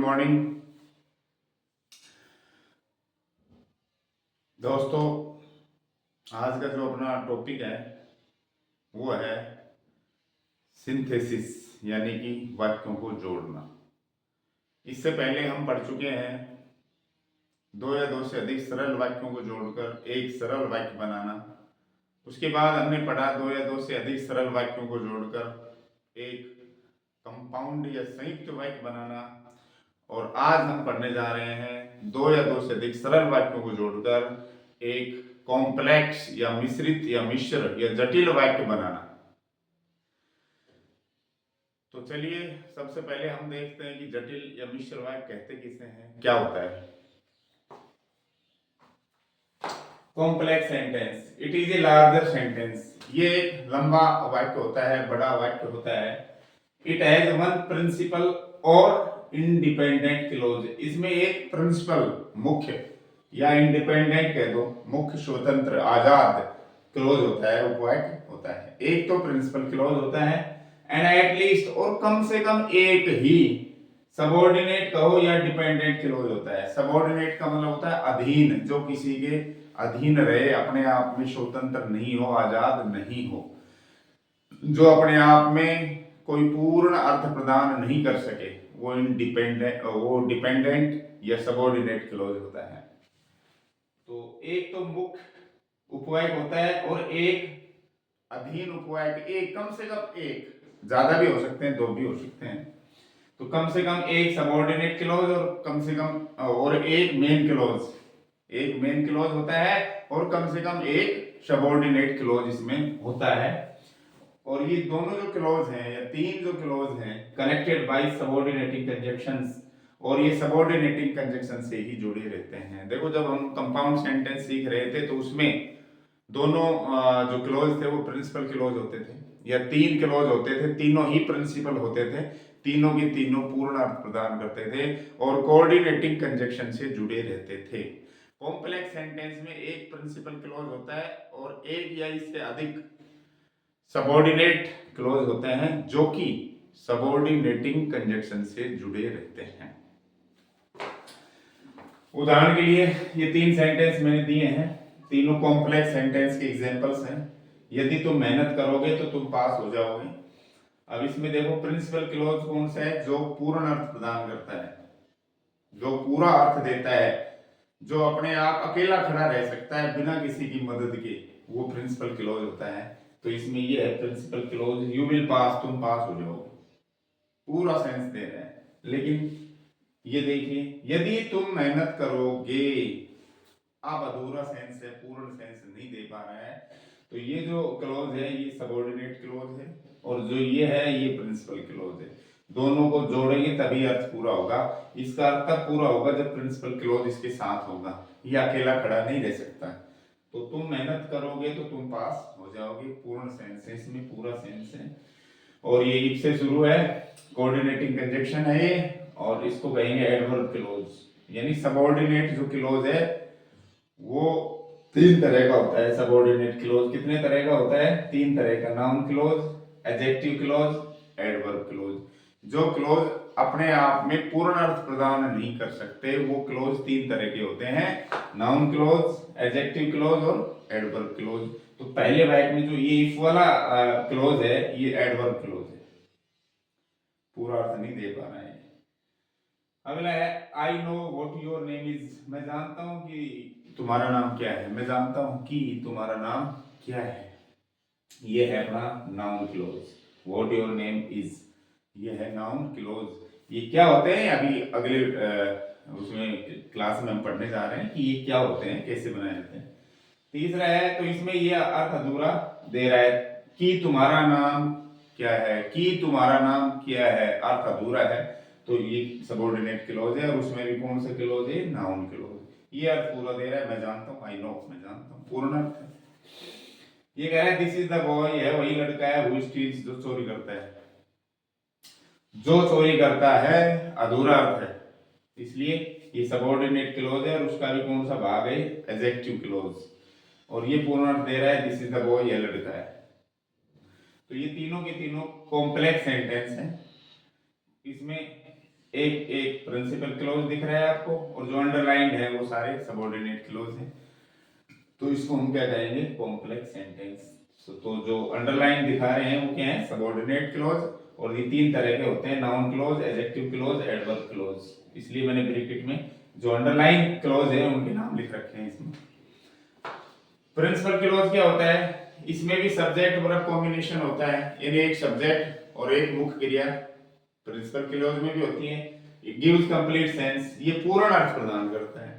Morning दोस्तों। आज का जो अपना टॉपिक है वो है सिंथेसिस, यानी कि वाक्यों को जोड़ना। इससे पहले हम पढ़ चुके हैं दो या दो से अधिक सरल वाक्यों को जोड़कर एक सरल वाक्य बनाना। उसके बाद हमने पढ़ा दो या दो से अधिक सरल वाक्यों को जोड़कर एक कंपाउंड या संयुक्त वाक्य बनाना। और आज हम पढ़ने जा रहे हैं दो या दो से अधिक सरल वाक्यों को जोड़कर एक कॉम्प्लेक्स या मिश्रित या मिश्र या जटिल वाक्य बनाना। तो चलिए सबसे पहले हम देखते हैं कि जटिल या मिश्र वाक्य कहते किसे हैं, क्या होता है। Complex sentence, it is a larger sentence. ये एक लंबा वाक्य होता है, बड़ा वाक्य होता है। इट हैज वन प्रिंसिपल और इंडिपेंडेंट क्लोज। इसमें एक प्रिंसिपल मुख्य या इंडिपेंडेंट कह दो, मुख्य स्वतंत्र आजाद क्लोज होता है, उपवाक्य होता है। एक तो प्रिंसिपल क्लोज होता है एंड एट लीस्ट, और कम से कम एक ही सबऑर्डिनेट कहो या डिपेंडेंट क्लोज होता है। सबऑर्डिनेट का मतलब होता है अधीन, जो किसी के अधीन रहे, अपने आप में स्वतंत्र नहीं हो, आजाद नहीं हो, जो अपने आप में कोई पूर्ण अर्थ प्रदान नहीं कर सके, वो इंडिपेंडेंट, वो डिपेंडेंट या सबऑर्डिनेट क्लोज होता है। तो एक तो मुख्य उपवाक्य होता है और एक अधीन उपवाक्य। एक कम से कम एक, ज्यादा भी हो सकते हैं, दो भी हो सकते हैं। तो कम से कम एक सबऑर्डिनेट क्लॉज और कम से कम और एक मेन क्लॉज। एक मेन क्लॉज होता है और कम से कम एक सबऑर्डिनेट क्लॉज इसमें होता है। और ये दोनों जो क्लॉज हैं या तीन जो क्लॉज हैं कनेक्टेड बाय सबऑर्डिनेटिंग कंजंक्शंस, और ये सबऑर्डिनेटिंग कंजंक्शन से ही जुड़े रहते हैं। देखो जब हम कंपाउंड सेंटेंस सीख रहे थे तो उसमें दोनों जो क्लॉज थे वो प्रिंसिपल क्लॉज होते थे, या तीन क्लॉज होते थे, तीनों ही प्रिंसिपल होते थे, तीनों के तीनों पूर्ण अर्थ प्रदान करते थे और कोऑर्डिनेटिंग कंजंक्शन से जुड़े रहते थे। कॉम्प्लेक्स सेंटेंस में एक प्रिंसिपल क्लॉज होता है और एक या इससे अधिक सबऑर्डिनेट क्लॉज होते हैं जो कि सबऑर्डिनेटिंग कंजंक्शन से जुड़े रहते हैं। उदाहरण के लिए ये तीन सेंटेंस मैंने दिए हैं, तीनों कॉम्प्लेक्स सेंटेंस के एग्जांपल्स हैं। यदि तुम मेहनत करोगे तो तुम पास हो जाओगे। अब इसमें देखो प्रिंसिपल क्लॉज कौन सा है, जो पूर्ण अर्थ प्रदान करता है, जो पूरा अर्थ देता है, जो अपने आप अकेला खड़ा रह सकता है बिना किसी की मदद के, वो प्रिंसिपल क्लॉज होता है। तो इसमें ये है principal clause, you will pass, तुम पास हो जाओगे, पूरा सेंस दे रहे हैं। लेकिन ये देखिए, यदि तुम मेहनत करोगे, अब अधूरा सेंस है, पूर्ण सेंस नहीं दे पा रहा है। तो ये जो क्लॉज है ये सबऑर्डिनेट क्लॉज है और जो ये है ये प्रिंसिपल क्लॉज है। दोनों को जोड़ेंगे तभी अर्थ पूरा होगा। इसका अर्थ तब पूरा होगा जब प्रिंसिपल क्लॉज इसके साथ होगा, ये अकेला खड़ा नहीं रह सकता। तो तुम मेहनत करोगे तो तुम पास हो जाओगे, पूर्ण सेंस है, इसमें पूरा सेंस है। और ये इफ से शुरू है, कोऑर्डिनेटिंग कंजंक्शन है ये, और इसको कहेंगे एडवर्ब क्लॉज। यानी सबऑर्डिनेट जो क्लॉज है वो तीन तरह का होता है। सबऑर्डिनेट क्लॉज कितने तरह का होता है? तीन तरह का, noun clause, adjective clause, adverb clause. जो क्लॉज अपने आप में पूर्ण अर्थ प्रदान नहीं कर सकते वो क्लॉज तीन तरह के होते हैं, नाउन क्लॉज, एडजेक्टिव क्लॉज और एडवर्ब क्लॉज। तो पहले वाक्य में जो ये इफ वाला क्लॉज है ये एडवर्ब क्लॉज है, पूरा अर्थ नहीं दे पा रहा है। अगला है I know what your name is. मैं जानता हूं कि तुम्हारा नाम क्या है, मैं जानता हूं कि तुम्हारा नाम क्या है। ये है अपना noun close. What your name is, ये है नाउन क्लोज। ये क्या होते हैं अभी अगले उसमें क्लास में हम पढ़ने जा रहे हैं कि ये क्या होते हैं, कैसे बनाए जाते हैं। तीसरा है, तो इसमें ये अर्थ अधूरा दे रहा है कि तुम्हारा नाम क्या है, कि तुम्हारा नाम क्या है, अर्थ अधूरा है। तो ये सबऑर्डिनेट क्लॉज है और उसमें भी कौन सा क्लॉज है? Noun clause. ये अर्थ पूरा दे रहा है, मैं जानता हूं, आई नो, मैं जानता हूं, पूर्ण अर्थ है। ये कह रहा है दिस इज द बॉय, है वही लड़का है, हु स्टील्स, जो चोरी करता है। जो चोरी करता है अधूरा अर्थ है, इसलिए ये सबऑर्डिनेट क्लॉज है और उसका भी कौन सा भाग है? Adjective clause. और ये पूर्ण अर्थ दे रहा है दिस इज द बॉय, ये लड़का है। तो ये तीनों के तीनों कॉम्प्लेक्स सेंटेंस हैं। इसमें एक एक प्रिंसिपल क्लोज दिख रहा है आपको, और जो अंडरलाइंड है वो सारे सबऑर्डिनेट क्लोज हैं। तो इसको हम क्या कहेंगे, कॉम्प्लेक्स सेंटेंस। तो जो अंडरलाइन दिखा रहे हैं वो क्या है, सबऑर्डिनेट क्लोज। और ये तीन तरह के होते हैं, noun close, adjective close, adverb close. इसलिए मैंने ब्रैकेट में जो अंडरलाइन क्लोज है उनके नाम लिख रखे हैं इसमें। प्रिंसिपल क्लोज क्या होता है, इसमें भी सब्जेक्ट वर्ब कॉम्बिनेशन होता है, यानी एक सब्जेक्ट और एक मुख्य क्रिया प्रिंसिपल क्लोज में भी होती है। इट गिव्स कंप्लीट सेंस, ये पूर्ण अर्थ प्रदान करता है।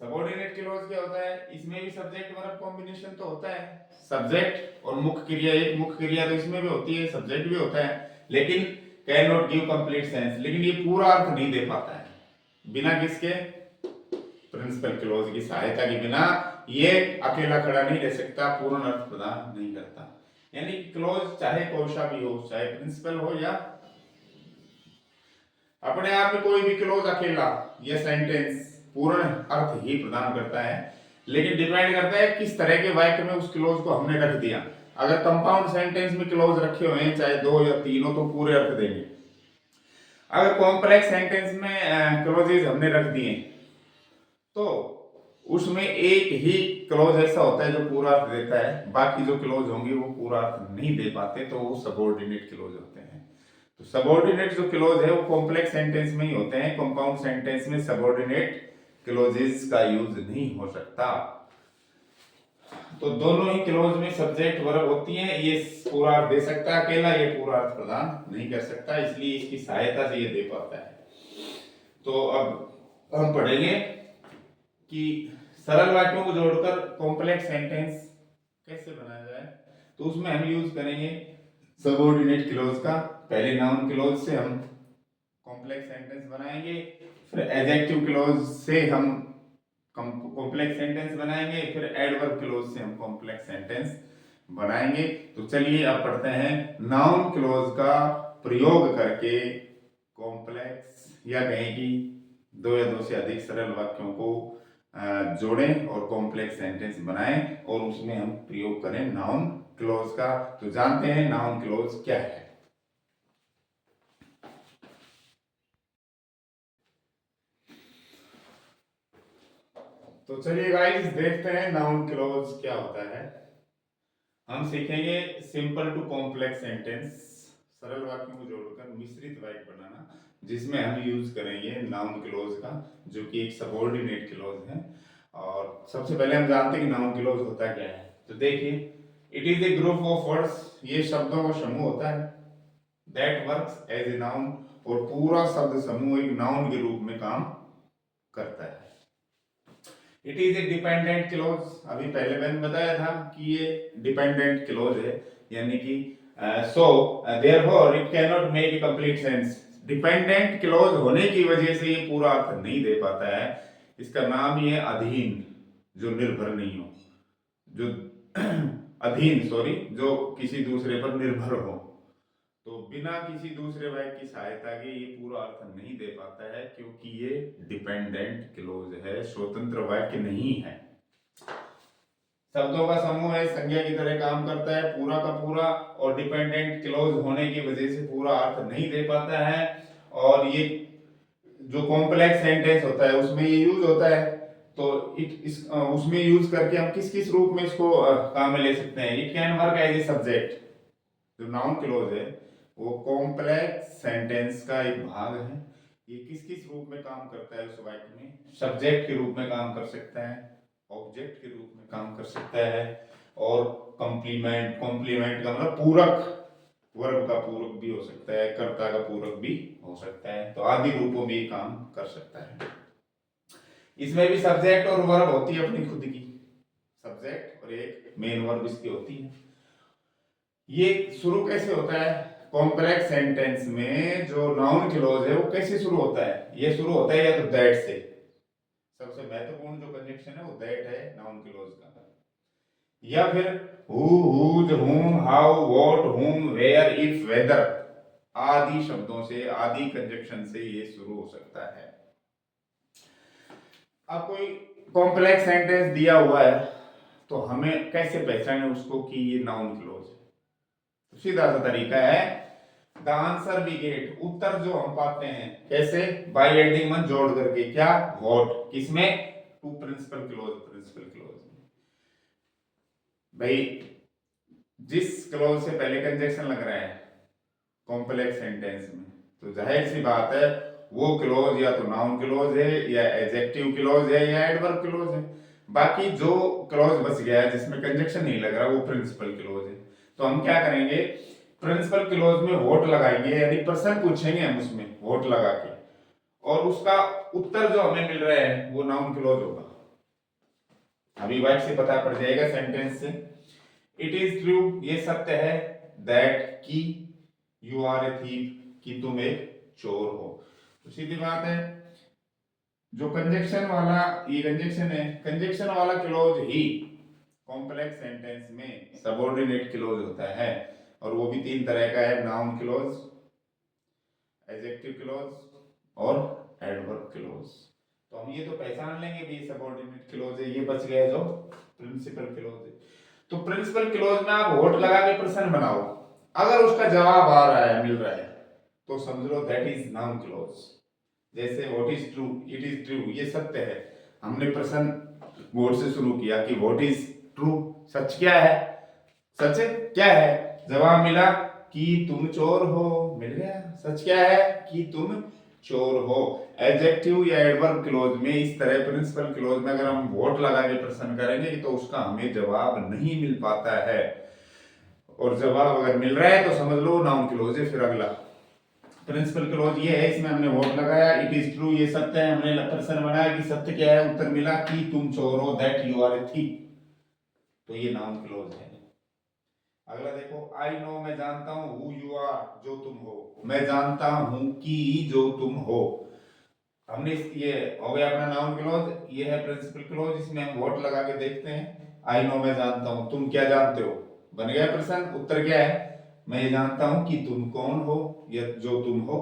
सबऑर्डिनेट क्लोज क्या होता है, इसमें भी सब्जेक्ट वर्ब कॉम्बिनेशन तो होता है, सब्जेक्ट और मुख्य क्रिया, एक मुख्य क्रिया तो इसमें भी होती है, सब्जेक्ट भी होता है, लेकिन can not give complete sense, लेकिन ये पूरा अर्थ नहीं दे पाता है। बिना किसके, प्रिंसिपल क्लोज की सहायता के बिना ये अकेला खड़ा नहीं रह सकता, पूर्ण अर्थ प्रदान नहीं करता। यानी क्लोज चाहे कोई सा भी हो, चाहे प्रिंसिपल हो या अपने आप में कोई भी क्लोज अकेला, यह सेंटेंस पूर्ण अर्थ ही प्रदान करता है, लेकिन डिपेंड करता है किस तरह के वाक्य में उस क्लोज को हमने रख दिया। अगर कंपाउंड सेंटेंस में क्लोज रखे हुए हैं, चाहे दो या तीन हो, तो पूरे अर्थ देंगे। अगर कॉम्प्लेक्स सेंटेंस में क्लोजेज हमने रख दिए तो उसमें एक ही क्लोज ऐसा होता है जो पूरा अर्थ देता है, बाकी जो क्लोज होंगे वो पूरा अर्थ नहीं दे पाते, तो वो सबऑर्डिनेट क्लोज होते हैं। तो सबऑर्डिनेट जो क्लोज है वो कॉम्प्लेक्स सेंटेंस में ही होते हैं, कंपाउंड सेंटेंस में सबऑर्डिनेट क्लोजेस का यूज नहीं हो सकता। तो दोनों ही क्लोज में सब्जेक्ट वर्ब होती हैं, ये पूरा अर्थ दे सकता है अकेला, ये पूरा अर्थ प्रदान नहीं कर सकता, इसलिए इसकी सहायता से ये दे पाता है। तो अब हम पढ़ेंगे कि सरल वाक्यों को जोड़कर कॉम्प्लेक्स सेंटेंस कैसे बनाया जाए। तो उसमें हम यूज करेंगे सबऑर्डिनेट क्लोज का। पहले नाउन क्लोज से हम कॉम्प्लेक्स सेंटेंस बनाएंगे, फिर एडजेक्टिव क्लोज से हम कॉम्प्लेक्स सेंटेंस बनाएंगे, फिर एडवर्ब क्लोज से हम कॉम्प्लेक्स सेंटेंस बनाएंगे। तो चलिए अब पढ़ते हैं नाउन क्लोज का प्रयोग करके कॉम्प्लेक्स या कहें कि दो या दो से अधिक सरल वाक्यों को जोड़ें और कॉम्प्लेक्स सेंटेंस बनाएं, और उसमें हम प्रयोग करें नाउन क्लोज का। तो जानते हैं नाउन क्लोज क्या है। तो चलिए गाइस देखते हैं नाउन क्लोज क्या होता है। हम सीखेंगे सिंपल टू कॉम्प्लेक्स सेंटेंस, सरल वाक्यों को जोड़कर मिश्रित वाक्य बनाना, जिसमें हम यूज करेंगे नाउन क्लोज का, जो कि एक सबऑर्डिनेट क्लोज है। और सबसे पहले हम जानते हैं कि नाउन क्लोज होता क्या है। तो देखिए, it is a group of words, ये शब्दों का समूह होता है, that works as a noun, और पूरा शब्द समूह एक नाउन के रूप में काम करता है। It is A dependent clause, अभी पहले मैंने बताया था कि ये डिपेंडेंट क्लोज है, यानी कि so therefore it can not make a complete sense. Dependent clause होने की वजह से ये पूरा अर्थ नहीं दे पाता है। इसका नाम ही है अधीन, जो निर्भर नहीं हो, जो अधीन सॉरी, जो किसी दूसरे पर निर्भर हो। तो बिना किसी दूसरे वाक्य की सहायता के ये पूरा अर्थ नहीं दे पाता है, क्योंकि ये डिपेंडेंट क्लोज है, स्वतंत्र वाक्य नहीं है। शब्दों का समूह है, संज्ञा की तरह काम करता है पूरा का पूरा, और डिपेंडेंट क्लोज होने की वजह से पूरा अर्थ नहीं दे पाता है। और ये जो कॉम्प्लेक्स सेंटेंस होता है उसमें ये यूज होता है। तो उसमें यूज करके हम किस किस रूप में इसको काम में ले सकते हैं। It can work as a subject, जो नाउन क्लोज है वो कॉम्प्लेक्स सेंटेंस का एक भाग है। ये किस किस रूप में काम करता है उस वाक्य में, सब्जेक्ट के रूप में काम कर सकता है, ऑब्जेक्ट के रूप में काम कर सकता है, और कॉम्प्लीमेंट, कॉम्प्लीमेंट का मतलब पूरक, वर्ब का पूरक भी हो सकता है, कर्ता का पूरक भी हो सकता है। तो आदि रूपों में काम कर सकता है। इसमें भी सब्जेक्ट और वर्ब होती है अपनी खुद की, सब्जेक्ट और एक मेन वर्ब इसकी होती है। ये शुरू कैसे होता है, कॉम्प्लेक्स सेंटेंस में जो नाउन क्लोज है वो कैसे शुरू होता है, ये शुरू होता है या तो दैट से, सबसे महत्वपूर्ण जो कंजक्शन है वो दैट है नाउन क्लोज का, या फिर हु, हुज, हुम, हाउ, व्हाट, हुम, वेयर, इफ, वेदर आदि शब्दों से, आदि कंजक्शन से ये शुरू हो सकता है। अब कोई कॉम्प्लेक्स सेंटेंस दिया हुआ है तो हमें कैसे पहचाने उसको कि ये नाउन क्लोज है। सीधा सा तरीका है, द आंसर वी गेट, उत्तर जो हम पाते हैं कैसे, बाय एडिंग वन, जोड़ करके, क्या, व्हाट, किसमें, to principal clause, principal clause में। भाई जिस क्लोज से पहले कंजक्शन लग रहा है कॉम्प्लेक्स सेंटेंस में, तो जाहिर सी बात है वो क्लोज या तो नाउन क्लोज है, या एडजेक्टिव क्लोज है, या एडवर्ब क्लोज है। बाकी जो क्लोज बच गया है जिसमें कंजक्शन नहीं लग रहा वो प्रिंसिपल क्लोज है। तो हम क्या करेंगे, प्रिंसिपल क्लोज में वोट लगाएंगे, यानी प्रश्न पूछेंगे हम उसमें वोट लगा के, और उसका उत्तर जो हमें मिल रहा है वो नाउन क्लोज होगा। अभी वाइट से पता पड़ जाएगा सेंटेंस से। इट इज ट्रू, ये सत्य है, दैट की, यू आर ए थीफ, कि तुम एक चोर हो। तो सीधी बात है, जो कंजक्शन वाला, ये कंजक्शन है, कंजक्शन वाला क्लोज ही कॉम्प्लेक्स सेंटेंस में सबऑर्डिनेट क्लोज होता है, और वो भी तीन तरह का है, नाउन क्लोज, एडजेक्टिव क्लोज और एडवर्ब क्लोज। तो हम ये तो पहचान लेंगे भी सबऑर्डिनेट क्लोज है, ये बच गया जो प्रिंसिपल क्लोज है। तो प्रिंसिपल क्लोज में आप वोट लगा के प्रश्न बनाओ, अगर उसका जवाब आ रहा है, मिल रहा है, तो समझ लो दैट इज नाउन क्लोज। जैसे what is true, it is true, ये सत्य है, हमने प्रश्न वोट से शुरू किया कि व्हाट इज ट्रू, सच क्या है, सच क्या है, जवाब मिला कि तुम चोर हो, मिल गया। सच क्या है, कि तुम चोर हो। एडजेक्टिव या एडवर्ब क्लोज में इस तरह, प्रिंसिपल क्लोज में अगर हम वोट लगा के प्रश्न करेंगे तो उसका हमें जवाब नहीं मिल पाता है, और जवाब अगर मिल रहा है तो समझ लो नाउन क्लोज है। फिर अगला प्रिंसिपल क्लोज ये है, इसमें हमने वोट लगाया, इट इज ट्रू, ये सत्य है, हमने प्रश्न बनाया कि सत्य क्या है, उत्तर मिला कि तुम चोर हो, that you are a thief, तो ये नाउन क्लोज है। अगला देखो, आई नो, मैं जानता हूं, हु यू आर, जो तुम हो, मैं जानता हूं कि जो तुम हो। हमने ये हो गया अपना नाउन क्लोज, ये है प्रिंसिपल क्लोज, इसमें हम वोट लगा के देखते हैं। आई नो, मैं जानता हूं, तुम क्या जानते हो, बन गया प्रश्न, उत्तर क्या है, मैं ये जानता हूं कि तुम कौन हो, या जो तुम हो,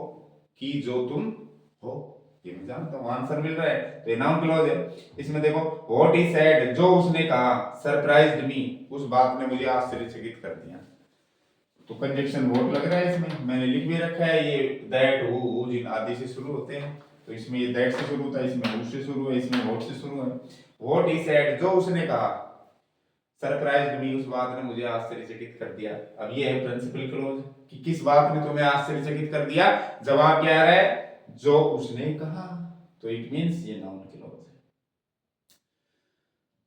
कि जो तुम हो, ये मैं जानता हूं, आंसर मिल रहा है, तो ये नाउन क्लोज है। इसमें देखो, व्हाट ही सेड, जो उसने कहा, सरप्राइज्ड मी, उस बात ने मुझे आश्चर्यचकित कर दिया, तो कंजक्शन वोट लग रहा है इसमें, मैंने लिख भी रखा है ये दैट, हु जिन आदि से शुरू होते हैं, तो इसमें ये दैट से शुरू होता है, इसमें हु से शुरू है, इसमें व्हाट से शुरू है। व्हाट ही सेड, जो उसने कहा, सरप्राइज्ड मी, उस बात ने मुझे आश्चर्यचकित कर दिया। अब ये है प्रिंसिपल क्लोज, कि किस बात ने तुम्हें आश्चर्यचकित कर दिया, जवाब क्या आ रहा है, जो उसने कहा, तो इट मींस ये नाउन क्लोज है।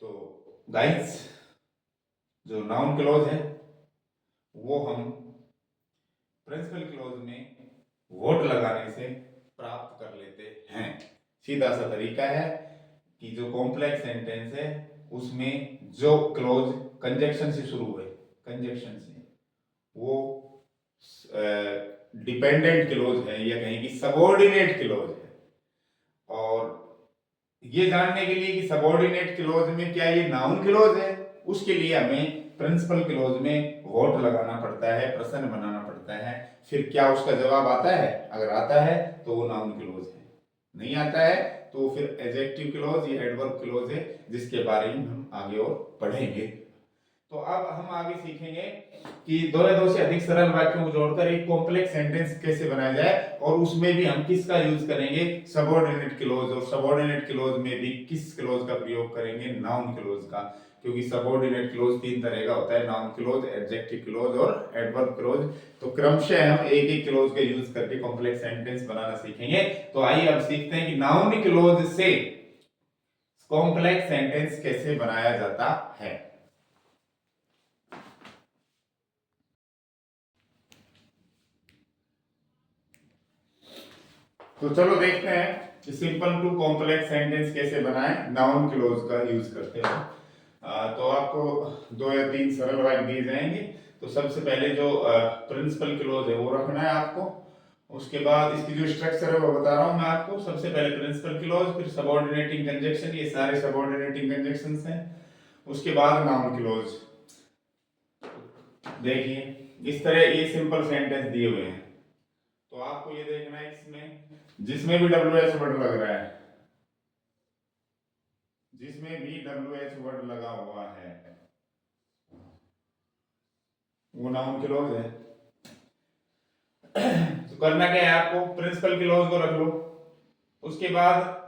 तो गाइस, जो नाउन क्लोज है वो हम प्रिंसिपल क्लोज में वोट लगाने से प्राप्त कर लेते हैं। सीधा सा तरीका है कि जो कॉम्प्लेक्स सेंटेंस है उसमें जो क्लोज कंजक्शन से शुरू हुए, कंजक्शन से, वो डिपेंडेंट क्लोज है, या कहें कि सबऑर्डिनेट क्लोज है। और ये जानने के लिए कि सबऑर्डिनेट क्लोज में क्या ये नाउन क्लोज है, उसके लिए हमें प्रिंसिपल क्लोज में वोट लगाना पड़ता है, प्रश्न बनाना पड़ता है। फिर क्या उसका जवाब आता है, अगर आता है तो वो नाउन क्लोज है, नहीं आता है तो फिर एडजेक्टिव क्लोज या एडवर्ब क्लोज है, जिसके बारे में हम आगे और पढ़ेंगे। तो अब हम आगे सीखेंगे कि दो या दो से अधिक सरल वाक्यों को जोड़कर एक कॉम्प्लेक्स सेंटेंस कैसे बनाया जाए, और उसमें भी हम किसका यूज करेंगे, सबऑर्डिनेट क्लोज, और सबऑर्डिनेट क्लोज में भी किस क्लोज का प्रयोग करेंगे, नाउन क्लोज का, क्योंकि सबऑर्डिनेट क्लोज तीन तरह का होता है, नाउन क्लोज, एडजेक्टिव क्लोज और एडवर्ब क्लोज। तो क्रमशः हम एक एक क्लोज का यूज करके कॉम्प्लेक्स सेंटेंस बनाना सीखेंगे। तो आइए अब सीखते हैं कि नाउन क्लोज से कॉम्प्लेक्स सेंटेंस कैसे बनाया जाता है। तो चलो देखते हैं कि सिंपल टू कॉम्प्लेक्स सेंटेंस कैसे बनाएं नाउन क्लोज का यूज करते हैं। तो आपको दो या तीन सरल वाक्य दिए जाएंगे। तो सबसे पहले जो प्रिंसिपल क्लोज है वो रखना है आपको। उसके बाद इसकी जो स्ट्रक्चर है वो बता रहा हूं मैं आपको। सबसे पहले प्रिंसिपल क्लोज, फिर सबऑर्डिनेटिंग कंजक्शन, ये सारे सबऑर्डिनेटिंग कंजक्शंस हैं। उसके बाद नाउन क्लोज। देखिए इस तरह ये सिंपल सेंटेंस दिए हुए हैं, तो आपको ये देखना है इसमें जिसमें भी डब्ल्यू एच वर्ड लग रहा है, जिसमें भी डब्ल्यू एच वर्ड लगा हुआ है वो नाउन क्लोज है। तो करना क्या है आपको, प्रिंसिपल क्लॉज को रख लो, उसके बाद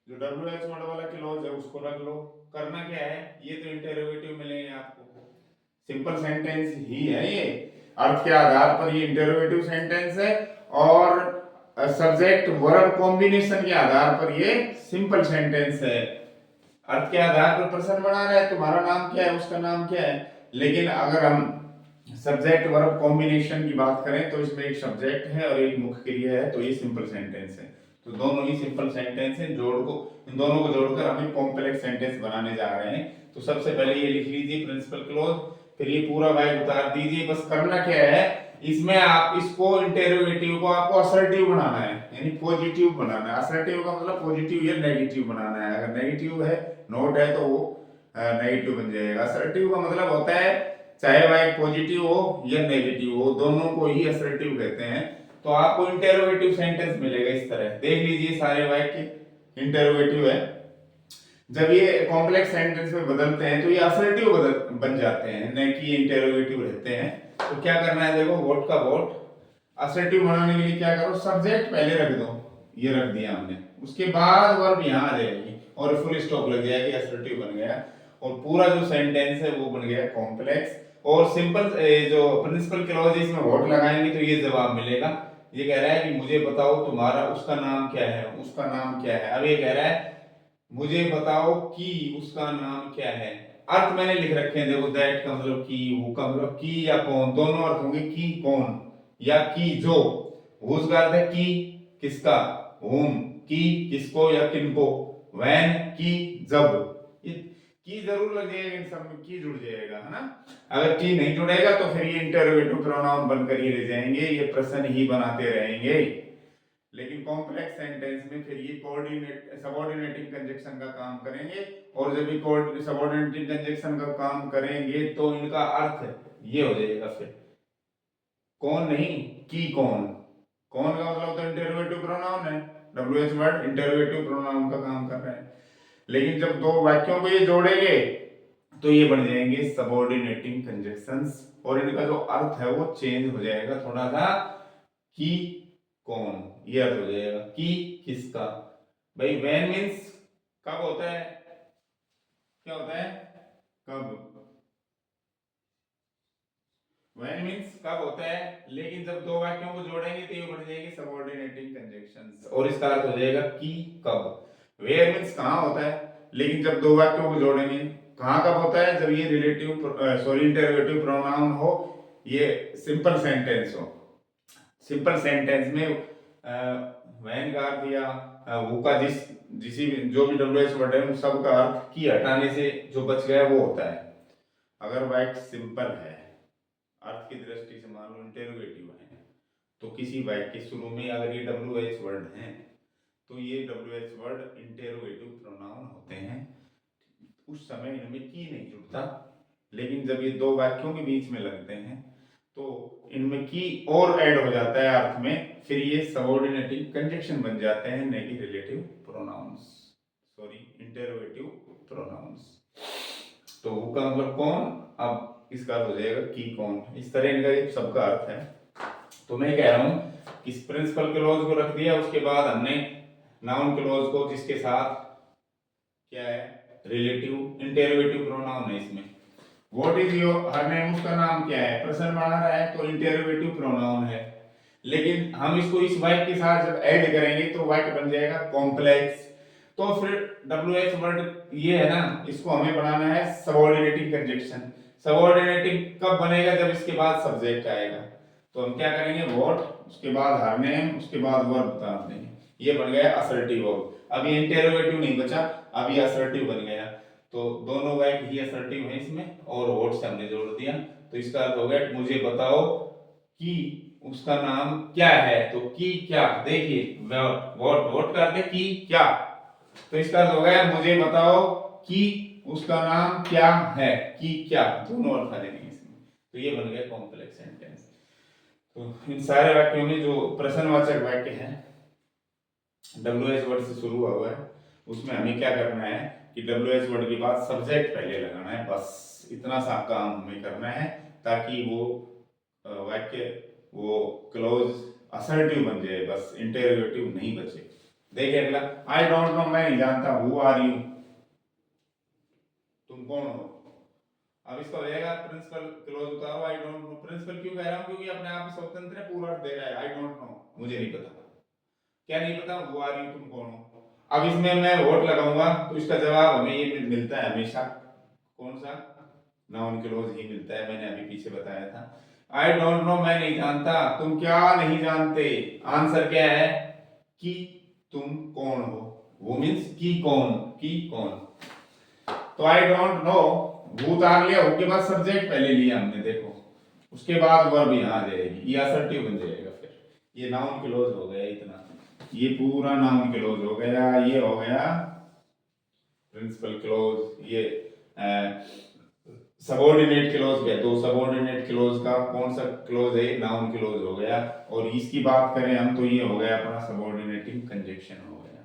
जो WH वर्ड वाला क्लॉज है उसको रख लो। करना क्या है, ये तो इंटेरोगेटिव मिलेंगे आपको, सिंपल सेंटेंस ही है ये, अर्थ के आधार पर ये इंटेरोगेटिव सेंटेंस है, और सब्जेक्ट वर्ब कॉम्बिनेशन के आधार पर ये सिंपल सेंटेंस है। अर्थ के आधार पर प्रश्न बना रहा है, तुम्हारा नाम क्या है, उसका नाम क्या है। लेकिन अगर हम सब्जेक्ट वर्ब कॉम्बिनेशन की बात करें तो इसमें एक सब्जेक्ट है और एक मुख्य क्रिया है, तो ये सिंपल सेंटेंस है। तो दोनों ही सिंपल सेंटेंस हैं, इन दोनों को जोड़कर हम एक कॉम्प्लेक्स सेंटेंस बनाने जा रहे हैं। तो सबसे पहले ये लिख लीजिए प्रिंसिपल क्लॉज, फिर ये पूरा वाइब उतार दीजिए। बस करना क्या है, इसमें आप इसको इंटेरोगेटिव को आपको असर्टिव बनाना है, यानी पॉजिटिव बनाना है। असर्टिव का मतलब पॉजिटिव या नेगेटिव बनाना है। अगर नेगेटिव है, नोट है, तो वो नेगेटिव बन जाएगा। असर्टिव का मतलब होता है चाहे वाइब पॉजिटिव हो या नेगेटिव हो, दोनों को ही असर्टिव कहते हैं। तो आपको इंटेरोगेटिव सेंटेंस मिलेगा इस तरह, देख लीजिए सारे वाक्य इंटेरोगेटिव है। जब ये कॉम्प्लेक्स सेंटेंस में बदलते हैं तो ये असर्टिव बन जाते हैं, न कि इंटेरोगेटिव रहते हैं। तो क्या करना है, देखो वोट का वोट, असर्टिव बनाने के लिए क्या करो, सब्जेक्ट पहले रख दो, ये रख दिया हमने, उसके बाद वर्ब यहाँ आ जाएगी और फुल स्टॉप लग जाएगी, असर्टिव बन गया, और पूरा जो सेंटेंस है वो बन गया कॉम्प्लेक्स। और सिंपल जो प्रिंसिपल क्लॉज है इसमें वोट लगाएंगे तो ये जवाब मिलेगा। ये कह रहा है कि मुझे बताओ तुम्हारा उसका नाम क्या है, उसका नाम क्या है। अब ये कह रहा है मुझे बताओ कि उसका नाम क्या है। अर्थ मैंने लिख रखे हैं, देखो दैट का मतलब की, हु का मतलब की या कौन, दोनों अर्थ होंगे, की कौन या की जो। हुज का अर्थ है की किसका, हुम की किसको या किनको, व्हेन की जब। ये की जरूर लग जाएगा, इन सब में की जुड़ जाएगा, है ना। अगर की नहीं जुड़ेगा तो फिर ये इंटरोगेटिव प्रोनाउन बनकर ही रह जाएंगे, ये प्रश्न ही बनाते रहेंगे। लेकिन कॉम्प्लेक्स सेंटेंस में फिर ये कोऑर्डिनेट सबऑर्डिनेटिंग कंजक्शन का काम करेंगे, और जब ये सबऑर्डिनेटिंग कंजक्शन का काम करेंगे तो इनका अर्थ ये हो जाएगा फिर कौन नहीं की कौन। कौन का मतलब तो इंटरोगेटिव प्रोनाउन है, WH वर्ड इंटरोगेटिव प्रोनाउन का काम कर रहे हैं। लेकिन जब दो वाक्यों को ये जोड़ेंगे तो ये बन जाएंगे सबऑर्डिनेटिंग कंजक्शंस, और इनका जो अर्थ है वो चेंज हो जाएगा थोड़ा सा, कि कौन, ये अर्थ हो जाएगा कि किसका। भाई व्हेन मींस कब होता है, क्या होता है कब, व्हेन मींस कब होता है। लेकिन जब दो वाक्यों को जोड़ेंगे तो ये बन जाएगी सबऑर्डिनेटिंग कंजक्शंस, और इसका अर्थ हो जाएगा कि कब। वेयर मींस कहां होता है, लेकिन जब दो वाक्यों को जोड़ेंगे कहां कब होता है, जब ये रिलेटिव सॉरी इंटरोगेटिव प्रोनाउन हो, ये सिंपल सेंटेंस हो। सिंपल सेंटेंस में व्हेन का अर्थ या वो का जो भी WH वर्ड है उन सब का अर्थ की हटाने से जो बच गया वो होता है। अगर वाक्य सिंपल है, अर्थ की दृष्टि से मान लो इंटेरोगेटिव है, तो किसी वाक्य के शुरू में अगर ये WH वर्ड हैं तो ये WH वर्ड इंटेरोगेटिव प्रोनाउन होते हैं, उस समय इनमें की नहीं जुड़ता। लेकिन जब ये दो वाक्यों के बीच में लगते हैं तो इनमें की और ऐड हो जाता है अर्थ में, फिर ये सबऑर्डिनेटिव कंजक्शन बन जाते हैं, न कि relative pronouns, sorry interrogative pronouns. तो वो का मतलब कौन, अब इसका अर्थ हो जाएगा कि कौन। इस तरह इनका एक सबका अर्थ है। तो मैं कह रहा हूं कि प्रिंसिपल क्लॉज को रख दिया, उसके बाद हमने नाउन क्लॉज को, जिसके साथ क्या है रिलेटिव इंटरोगेटिव प्रोनाउन है इसमें। What is your her name, उसका नाम क्या है, प्रश्न बना रहा है तो इंटरोगेटिव प्रोनाउन है। लेकिन हम इसको इस वाक्य के साथ जब ऐड करेंगे तो वाक्य बन जाएगा कॉम्प्लेक्स। तो फिर WH वर्ड ये है ना, इसको हमें बनाना है सबऑर्डिनेटिंग कंजक्शन। सबऑर्डिनेटिंग कब बनेगा, जब इसके बाद सब्जेक्ट आएगा। तो हम क्या करेंगे, व्हाट उसके बाद हर नेम उसके बाद वर्ब बता देंगे, ये बन गया असर्टिव वर्ब। अब ये इंटरोगेटिव नहीं बचा, अब ये असर्टिव बन गया। तो दोनों वाक्य ही असर्टिव है इसमें, और व्हाट से हमने जोड़ दिया। तो इसका अर्थ हो गया मुझे बताओ कि उसका नाम क्या है। तो की क्या, देखिए व्हाट व्हाट कर दे की क्या, तो इसका अर्थ हो गया मुझे बताओ कि उसका नाम क्या है, कि क्या, दोनों अर्थ आ जाएंगे इसमें। तो ये बन गया कॉम्प्लेक्स सेंटेंस। तो इन सारे वाक्यों में जो प्रश्नवाचक वाक्य है WH वर्ड से शुरू हुआ है, उसमें हमें क्या करना है कि WH वर्ड के बाद सब्जेक्ट पहले लगाना है, बस इतना सा काम हमें करना है, ताकि वो वाक्य वो क्लोज असर्टिव बन जाए, बस इंटेरोगेटिव नहीं बचे। देखिए अगला, आई डोंट नो, मैं नहीं जानता, हु आर यू, तुम कौन हो। अब इसका हो जाएगा प्रिंसिपल क्लोज उतारो, आई डोंट नो। प्रिंसिपल क्यों कह रहा हूं, क्योंकि अपने आप में स्वतंत्र है, पूरा अर्थ दे रहा है। आई डोंट नो, मुझे नहीं पता। क्या नहीं पता, हु आर यू, तुम कौन हो। अब इसमें मैं वोट लगाऊंगा तो इसका जवाब हमें ये मिलता है हमेशा, कौन सा, नाउन क्लोज ही मिलता है, मैंने अभी पीछे बताया था। आई डोंट नो, मैं नहीं जानता, तुम क्या नहीं जानते। आंसर क्या है, कि तुम कौन हो, वो मीन्स की कौन, की कौन। तो आई डोंट नो, वो उतार लिया, उसके बाद सब्जेक्ट पहले लिया हमने, देखो, उसके बाद वर्ब यहाँ आ जाएगी, ये असर्टिव बन जाएगा। फिर ये नाउन क्लोज हो गया, इतना ये पूरा नाउन क्लोज हो गया, ये हो गया प्रिंसिपल क्लोज। ये सबऑर्डिनेट क्लोज है, तो सबऑर्डिनेट क्लोज का कौन सा क्लोज है, नाउन क्लोज हो गया। और इसकी बात करें हम तो ये हो गया अपना सबऑर्डिनेटिंग कंजक्शन हो गया।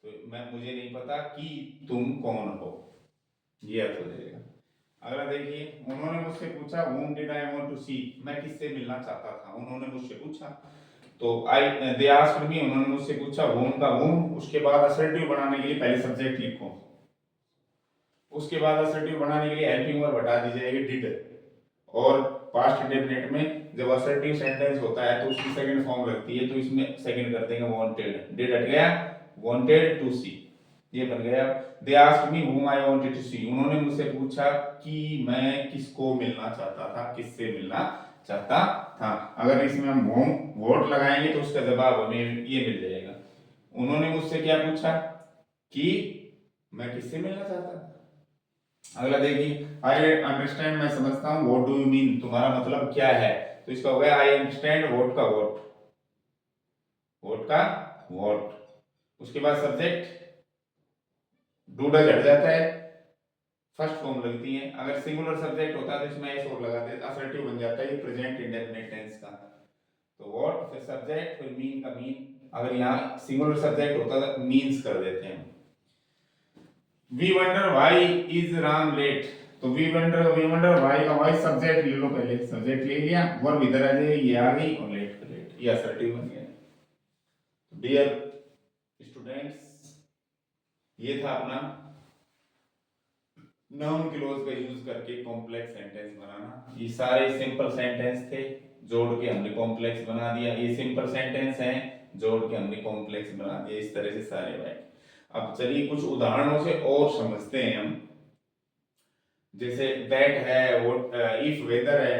तो मुझे नहीं पता कि तुम कौन हो, ये अर्थ हो जाएगा। अगला देखिए, उन्होंने मुझसे पूछा whom did I want to see, मैं किससे मिलना चाहता था, उन्होंने मुझसे पूछा। तो आई दे आस्क्ड मी, उन्होंने मुझसे पूछा, whom का whom, उसके बाद असर्टिव बनाने के लिए पहले सब्जेक्ट लिखो, उसके बाद असर्टिव बनाने के लिए हेल्पिंग वर्ब हटा दी जाएगी डिड। और पास्ट इंडेफिनिट में जब असर्टिव सेंटेंस होता है तो उसकी सेकंड फॉर्म लगती है, तो इसमें सेकंड कर देंगे वांटेड, डिड हट गया, वांटेड टू सी, ये बन गया। They asked me whom I wanted to see, उन्होंने मुझसे पूछा कि मैं किसको मिलना चाहता था, किससे मिलना चाहता था। अगर इसमें हम वोट लगाएंगे तो उसका जवाब हमें ये मिल जाएगा। उन्होंने मुझसे क्या पूछा, कि मैं किससे मिलना चाहता था। अगला देखिए, आई अंडरस्टैंड, मैं समझता हूँ, व्हाट डू यू मीन, तुम्हारा मतलब क्या है। तो इसका हो गया आई अंडरस्टैंड व्हाट का व्हाट, व्हाट का व्हाट। उसके बाद सब्जेक्ट डू डज हट जाता है, फर्स्ट फॉर्म लगती है। अगर सिंगुलर सब्जेक्ट होता है तो इसमें एस और लगाते हैं, असर्टिव बन जाता है, ये प्रेजेंट इंडेफिनिट टेंस का। तो व्हाट, फिर सब्जेक्ट, फिर मीन का मीन। अगर यहाँ सिंगुलर सब्जेक्ट होता तो मीन्स कर देते हैं। We wonder why is Ram late, तो वी वंडर व्हाई का व्हाई सब्जेक्ट ले लो, पहले सब्जेक्ट ले लिया, वर्ब इधर आ जाए, ये आ गई, और लेट का लेट, ये असर्टिव बन गया। डियर स्टूडेंट्स, ये था अपना नाउन क्लोज का यूज करके कॉम्प्लेक्स सेंटेंस बनाना। ये सारे सिंपल सेंटेंस थे, जोड़ के हमने कॉम्प्लेक्स बना दिया। ये सिंपल सेंटेंस हैं, जोड़ के हमने कॉम्प्लेक्स बना दिया, इस तरह से सारे वाक्य। अब चलिए कुछ उदाहरणों से और समझते हैं हम। जैसे दैट है, व्हाट, इफ वेदर है,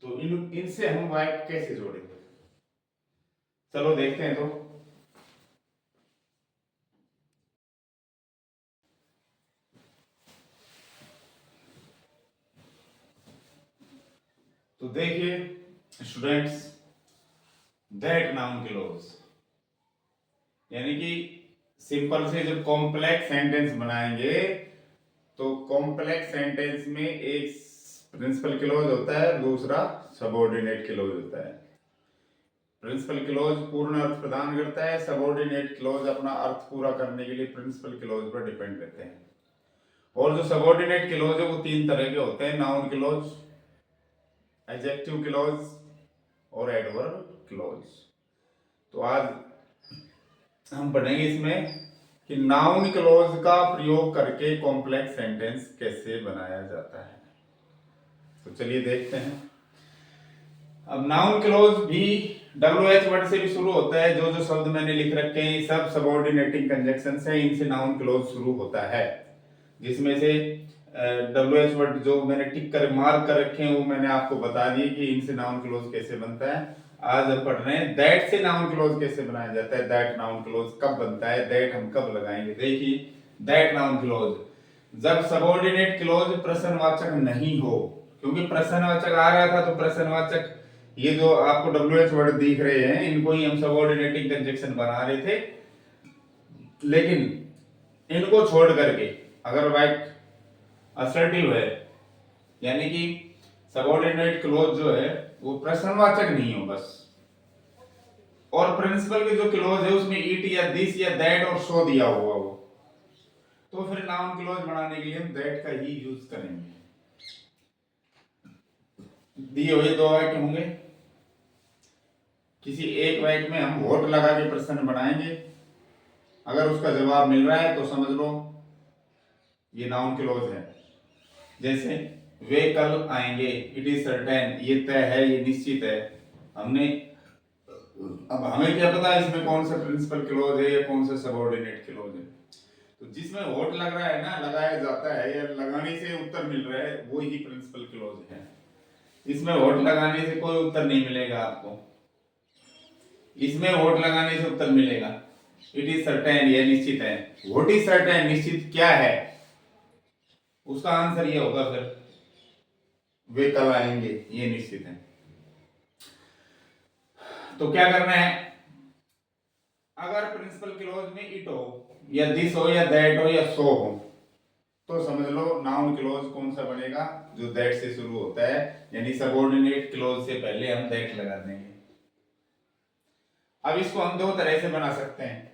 तो इनसे हम वाक्य कैसे जोड़ेंगे, चलो देखते हैं। तो देखिए स्टूडेंट्स, दैट नाउन क्लोज, यानी कि सिंपल से जब कॉम्प्लेक्स सेंटेंस बनाएंगे तो कॉम्प्लेक्स सेंटेंस में एक प्रिंसिपल क्लोज होता है, दूसरा सबऑर्डिनेट क्लोज होता है। प्रिंसिपल क्लोज पूर्ण अर्थ प्रदान करता है, सबऑर्डिनेट क्लोज अपना अर्थ पूरा करने के लिए प्रिंसिपल क्लोज पर डिपेंड करते हैं। और जो सबऑर्डिनेट क्लोज है वो तीन तरह के होते हैं, नाउन क्लोज, एडजेक्टिव क्लोज और एडवर्ब क्लोज। तो आज हम पढ़ेंगे इसमें कि नाउन क्लोज का प्रयोग करके कॉम्प्लेक्स सेंटेंस कैसे बनाया जाता है। तो चलिए देखते हैं। अब नाउन क्लोज भी WH वर्ड से भी शुरू होता है, जो जो शब्द मैंने लिख रखे हैं सब सबऑर्डिनेटिंग कंजक्शंस हैं, इनसे नाउन क्लोज शुरू होता है। जिसमें से WH वर्ड जो मैंने टिक कर मार्क कर रखे हैं वो मैंने आपको बता दिए कि इनसे नाउन क्लोज कैसे बनता है। आज हम पढ़ रहे हैं दैट से नाउन क्लोज कैसे बनाया जाता है, दैट नाउन क्लोज कब बनता है, दैट हम कब लगाएंगे। देखिए दैट नाउन क्लोज, जब सबऑर्डिनेट क्लोज प्रश्नवाचक नहीं हो, क्योंकि प्रश्नवाचक आ रहा था तो प्रश्नवाचक, ये जो आपको WH वर्ड दिख रहे हैं इनको ही हम सबऑर्डिनेटिंग कंजक्शन बना रहे थे, लेकिन इनको छोड़ करके अगर वाक्य असर्टिव है, यानी कि सबऑर्डिनेट क्लोज जो है वो प्रश्नवाचक नहीं हो बस, और प्रिंसिपल के जो क्लोज है उसमें इट या दिस या दैट और सो दिया हुआ हो, तो फिर नाउन क्लोज बनाने के लिए हम दैट का ही यूज करेंगे। दिए हुए दो वाक्य होंगे, किसी एक वाक्य में हम वोट लगा के प्रश्न बनाएंगे, अगर उसका जवाब मिल रहा है तो समझ लो ये नाउन क्लॉज है। जैसे वे कल आएंगे, इट इज सर्टेन, ये तय है, ये निश्चित है। हमने, अब हमें क्या पता इसमें कौन सा प्रिंसिपल क्लॉज है या कौन सा सबऑर्डिनेट क्लॉज है। तो जिसमें वोट लग रहा है ना, लगाया जाता है या लगाने से उत्तर मिल रहा है, वो ही प्रिंसिपल क्लॉज है। इसमें वोट लगाने से कोई उत्तर नहीं मिलेगा आपको, इसमें वोट लगाने से उत्तर मिलेगा। इट इज सर्टेन, यह निश्चित है। व्हाट इज सर्टेन, निश्चित क्या है, उसका आंसर ये होगा फिर वे कल आएंगे, ये निश्चित है। तो क्या करना है, अगर प्रिंसिपल क्लॉज में इट हो या दिस हो या दैट हो या सो हो, तो समझ लो नाउन क्लॉज कौन सा बनेगा, जो दैट से शुरू होता है, यानी सबऑर्डिनेट क्लॉज से पहले हम दैट लगा देंगे। अब इसको हम दो तरह से बना सकते हैं।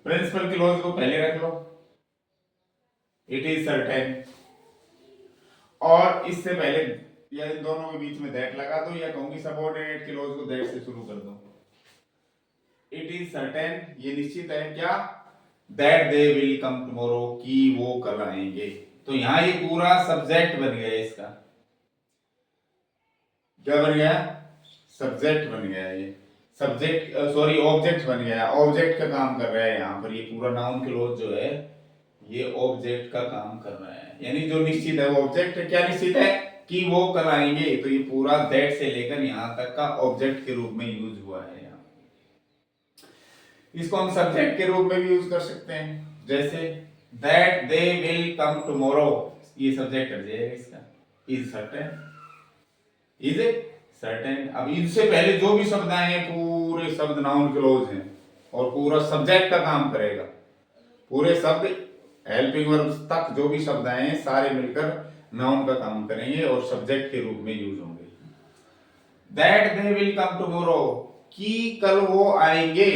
प्रिंसिपल क्लॉज को पहले रख लो, इट इज सर्टेन, और इससे पहले या इन दोनों के बीच में दैट लगा दो, या कहूंगी सबऑर्डिनेट क्लॉज को दैट से शुरू कर दो। इट इज सर्टेन, ये निश्चित है क्या, that they will come tomorrow, कि वो कल आएंगे। तो यहां ये पूरा सब्जेक्ट बन गया इसका, क्या बन गया, सब्जेक्ट बन गया, ये सब्जेक्ट सॉरी ऑब्जेक्ट बन गया, ऑब्जेक्ट का काम कर रहा है यहाँ पर। ये पूरा नाउन क्लॉज जो है ये ऑब्जेक्ट का काम कर रहा है, यानी जो निश्चित है वो ऑब्जेक्ट है। क्या निश्चित है, कि वो कल आएंगे, तो ये पूरा दैट से लेकर यहां तक का ऑब्जेक्ट के रूप में यूज हुआ है। यहाँ इसको हम सब्जेक्ट के रूप में भी यूज कर सकते हैं, जैसे that they will come tomorrow, ये सब्जेक्ट हट जाएगा इसका, इज सर्टेन, इज सर्टेन। अब इनसे पहले जो भी शब्द आए हैं पूरे शब्द नाउन क्लॉज हैं, और पूरा सब्जेक्ट का काम करेगा। पूरे शब्द हेल्पिंग वर्ब तक जो भी शब्द आए हैं सारे मिलकर नाउन का काम करेंगे और सब्जेक्ट के रूप में यूज होंगे। That they will come tomorrow, कि कल वो आएंगे,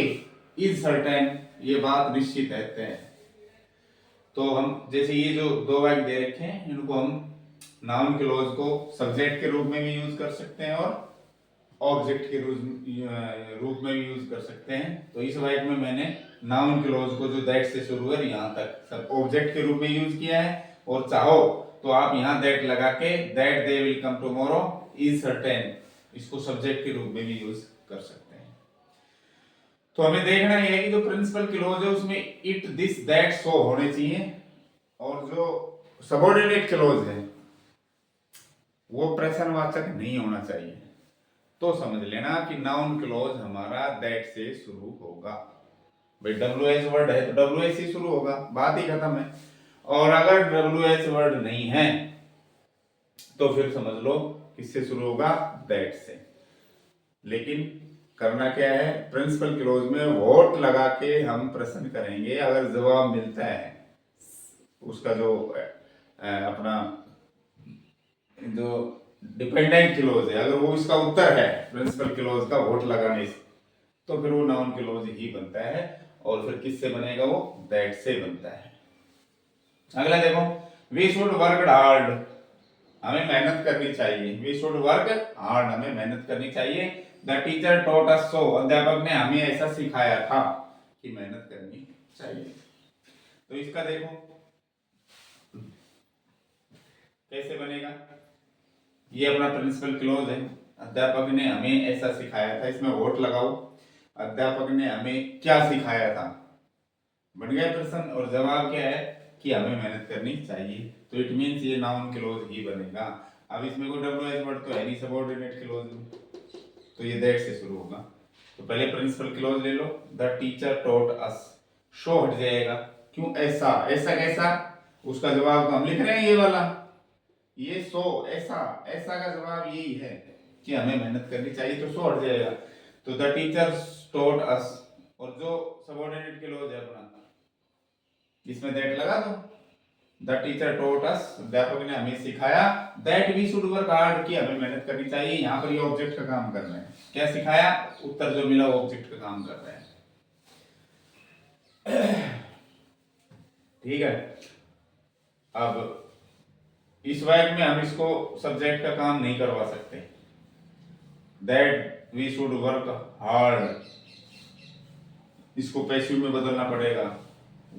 इज सर्टेन, ये बात निश्चित है। तो हम जैसे ये जो दो वाक्य दे रखे हैं, इनको हम नाउन क्लॉज को सब्जेक्ट के रूप में भी यूज कर सकते हैं और ऑब्जेक्ट के रूप में भी यूज कर सकते हैं। तो इस वाक्य में मैंने नाउन क्लॉज को जो दैट से शुरू है यहाँ तक सब ऑब्जेक्ट के रूप में यूज किया है, और चाहो तो आप यहाँ दैट लगा के that they will come tomorrow is certain, इसको सब्जेक्ट के रूप में भी यूज कर सकते हैं। तो हमें देखना यह है कि जो प्रिंसिपल क्लॉज है उसमें इट दिस दैट सो होने चाहिए, और जो सबऑर्डिनेट क्लॉज है वो प्रश्नवाचक नहीं होना चाहिए। तो समझ लेना कि नाउन क्लॉज हमारा दैट से शुरू होगा। भाई WH वर्ड है तो WH से शुरू होगा, बात ही खत्म है। और अगर WH वर्ड नहीं है तो फिर समझ लो किससे शुरू होगा, दैट से। लेकिन करना क्या है, प्रिंसिपल क्लॉज में वोट लगा के हम प्रश्न करेंगे, अगर जवाब मिलता है उसका जो अपना जो डिपेंडेंट क्लॉज है, अगर वो इसका उत्तर है प्रिंसिपल क्लॉज का वोट लगाने से, तो फिर वो नाउन क्लॉज ही बनता है, और फिर किससे बनेगा, वो दैट से बनता है। अगला देखो, वी शुड वर्क हार्ड, हमें मेहनत करनी चाहिए। वी शुड वर्क हार्ड, हमें मेहनत करनी चाहिए। द टीचर टॉट अस सो, अध्यापक ने हमें ऐसा सिखाया था कि मेहनत करनी चाहिए। तो इसका देखो कैसे बनेगा, ये अपना प्रिंसिपल क्लॉज है, अध्यापक ने हमें ऐसा सिखाया था, इसमें वोट लगाओ, अध्यापक ने हमें क्या सिखाया था, बन गया प्रश्न, और जवाब क्या है कि हमें मेहनत करनी चाहिए। तो इट मींस ये नाउन क्लॉज ही बनेगा। अब इसमें कोई WH वर्ड तो है नहीं सबऑर्डिनेट क्लॉज में, तो ये दैट से शुरू होगा। तो पहले प्रिंसिपल क्लॉज ले लो, the teacher taught us, so हट जाएगा, क्यों ऐसा, ऐसा कैसा, उसका जवाब तो हम लिख रहे हैं ये वाला, ये सो ऐसा, ऐसा का जवाब यही है कि हमें मेहनत करनी चाहिए, तो सो हट जाएगा। तो द टीचर टॉट अस, और जो सबऑर्डिनेट क्लॉज है अपना इसमें दैट लगा दो, द टीचर टॉट अस, अध्यापक ने हमें सिखाया, that we should work hard, कि हमें मेहनत करनी चाहिए। यहाँ पर ये ऑब्जेक्ट का काम कर रहे हैं, क्या सिखाया, उत्तर जो मिला वो ऑब्जेक्ट का काम कर रहे हैं। ठीक है, अब इस वाक्य में हम इसको सब्जेक्ट का काम नहीं करवा सकते, that we should work hard, इसको पैसिव में बदलना पड़ेगा।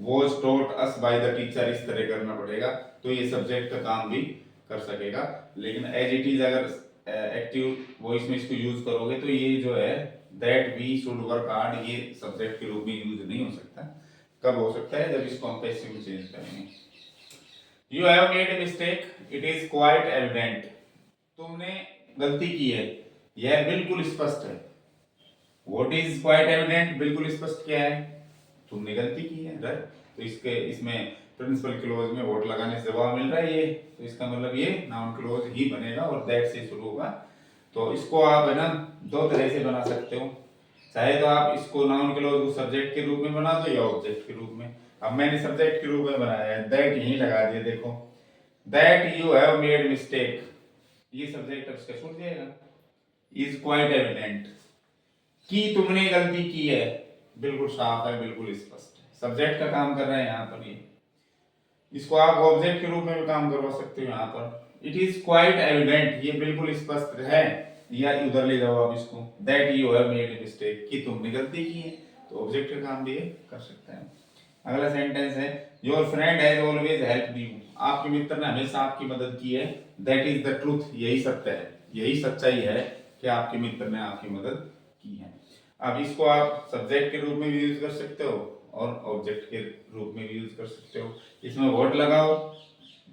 Was taught us by the teacher, इस तरह करना पड़ेगा, तो ये सब्जेक्ट का काम भी कर सकेगा। लेकिन एज इट इज अगर एक्टिव वॉइस में इसको यूज करोगे तो ये जो है that we should work hard, ये सब्जेक्ट के रूप में यूज नहीं हो सकता। कब हो सकता है? जब इसको हम पैसिव में चेंज करेंगे। You have made a mistake, it is quite evident, तुमने गलती की है, यह बिल्कुल स्पष्ट है। व्हाट इज क्वाइट एविडेंट, बिल्कुल स्पष्ट क्या है? तुमने गलती की है, राइट। तो इसके इसमें प्रिंसिपल क्लोज में वोट लगाने से जवाब मिल रहा है ये, तो इसका मतलब ये नाउन क्लोज ही बनेगा और दैट से शुरू होगा। तो इसको आप है ना दो तरह से बना सकते हो, चाहे तो आप इसको नाउन क्लोज को सब्जेक्ट के रूप में बना दो या ऑब्जेक्ट के रूप में। अब मैंने सब्जेक्ट के रूप में बनाया है, दैट यहीं लगा दिया, देखो that you have made mistake, ये सब्जेक्ट अब इसका छूट जाएगा। इज क्वाइट एविडेंट, कि तुमने गलती की है, बिल्कुल साफ है, बिल्कुल स्पष्ट है, सब्जेक्ट का काम कर रहे हैं यहाँ पर ये। इसको आप ऑब्जेक्ट के रूप में भी काम करवा सकते हो यहाँ पर। इट इज क्वाइट एविडेंट, ये बिल्कुल स्पष्ट है, या उधर ले जाओ आप इसको, that you have made a mistake, कि तुमने गलती की है, तो ऑब्जेक्ट का काम भी ये कर सकते हैं। अगला सेंटेंस है your friend has always helped you, आपके मित्र ने हमेशा आपकी मदद की है। दैट इज द ट्रूथ, यही सत्य है, यही सच्चाई है कि आपके मित्र ने आपकी मदद की है। अब इसको आप सब्जेक्ट के रूप में भी यूज कर सकते हो और ऑब्जेक्ट के रूप में भी यूज कर सकते हो। इसमें वर्ड लगाओ,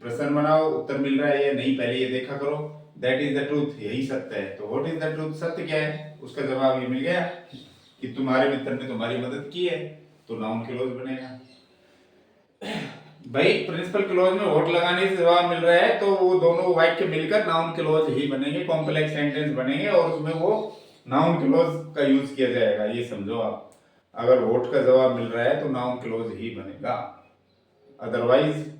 प्रश्न बनाओ, उत्तर मिल रहा है या नहीं पहले ये देखा करो। दैट इज द ट्रूथ, यही सत्य है। तो व्हाट इज द ट्रूथ, सत्य क्या है, उसका जवाब ये मिल गया कि तुम्हारे मित्र ने तुम्हारी मदद की है, तो नाउन क्लोज बनेगा। भाई प्रिंसिपल क्लोज में वोट लगाने से जवाब मिल रहा है, तो वो दोनों वाक्य मिलकर नाउन क्लोज ही बनेंगे, कॉम्प्लेक्स सेंटेंस बनेंगे, और उसमें वो नाउन क्लोज का यूज किया जाएगा, ये समझो आप। अगर वोट का जवाब मिल रहा है तो नाउन क्लोज ही बनेगा, अदरवाइज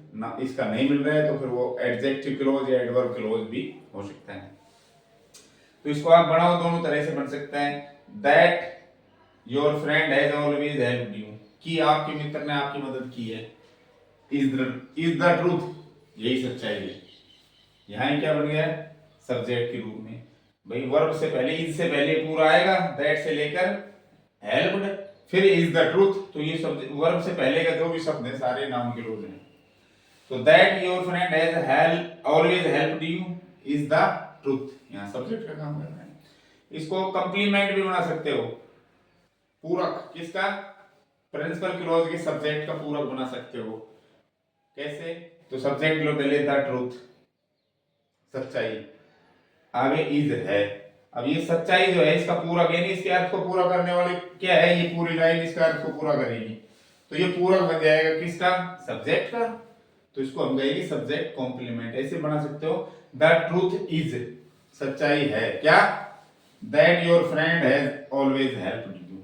इसका नहीं मिल रहा है तो फिर वो एडजेक्टिव क्लोज या एडवर्ब क्लोज भी हो सकता है। तो इसको आप बनाओ, दोनों तरह से बन सकता है। That your friend has always helped you, कि आपके मित्र ने आपकी मदद की है। इज द ट्रूथ, यही सच्चाई है। यहाँ क्या बन गया, सब्जेक्ट के रूप में। भाई वर्ब से पहले, इज से पहले पूरा आएगा, दैट से लेकर हेल्प्ड, फिर इज द ट्रूथ, तो ये वर्ब से पहले का जो भी शब्द है सारे नाउन के रूप हैं। तो that your friend has always helped you is the truth, यहाँ सब्जेक्ट का काम कर रहा है। इसको कंप्लीमेंट भी बना सकते हो, पूरक, किसका, प्रिंसिपल क्लॉज के सब्जेक्ट का पूरक बना सकते हो। कैसे, तो सब्जेक्ट लो पहले द ट्रूथ, सच्चाई, आगे इज है। अब ये सच्चाई जो है इसका पूरक, यानी इसके अर्थ को पूरा करने वाले क्या है, ये पूरी लाइन इसका अर्थ को पूरा करेगी, तो ये पूरक बन जाएगा किसका, सब्जेक्ट का। तो इसको हम कहेंगे सब्जेक्ट कॉम्प्लीमेंट। ऐसे बना सकते हो, द ट्रूथ इज, सच्चाई है क्या, that your friend has always helped you,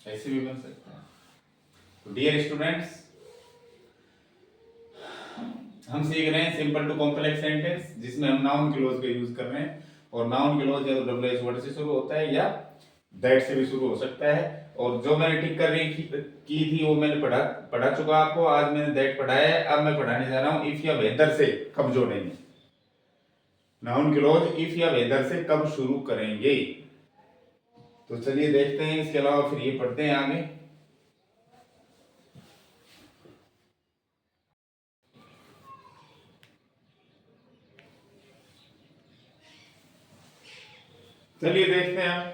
ऐसे भी बन सकता है। तो डियर स्टूडेंट्स, हम सीख रहे हैं सिंपल टू कॉम्प्लेक्स सेंटेंस, जिसमें हम नाउन क्लॉज का यूज कर रहे हैं, और नाउन क्लॉज या डब्ल्यूएच वर्ड से शुरू होता है या दैट से भी शुरू हो सकता है। और जो मैंने टिक कर रही की थी वो मैंने पढ़ा चुका आपको, आज मैंने दैट पढ़ाया है, अब मैं पढ़ाने जा रहा हूँ इफ या वेदर से कब जोड़ेंगे, नाउन क्लॉज इफ या वेदर से कब शुरू करेंगे। तो चलिए देखते हैं, इसके अलावा फिर ये पढ़ते हैं आगे। चलिए देखते हैं,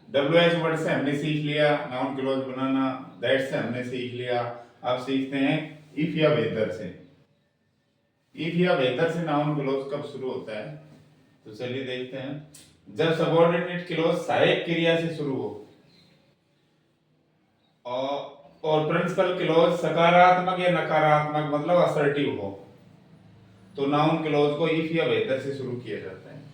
WH वर्ड से हमने सीख लिया नाउन क्लॉज बनाना, दैट से हमने सीख लिया, अब सीखते हैं इफ या वेदर से। इफ या वेदर से नाउन क्लॉज कब शुरू होता है, तो चलिए देखते हैं। जब सबऑर्डिनेट क्लॉज सहायक क्रिया से शुरू हो और प्रिंसिपल क्लॉज सकारात्मक या नकारात्मक मतलब असर्टिव हो, तो नाउन क्लॉज को इफ या वेदर से शुरू किया जाता है।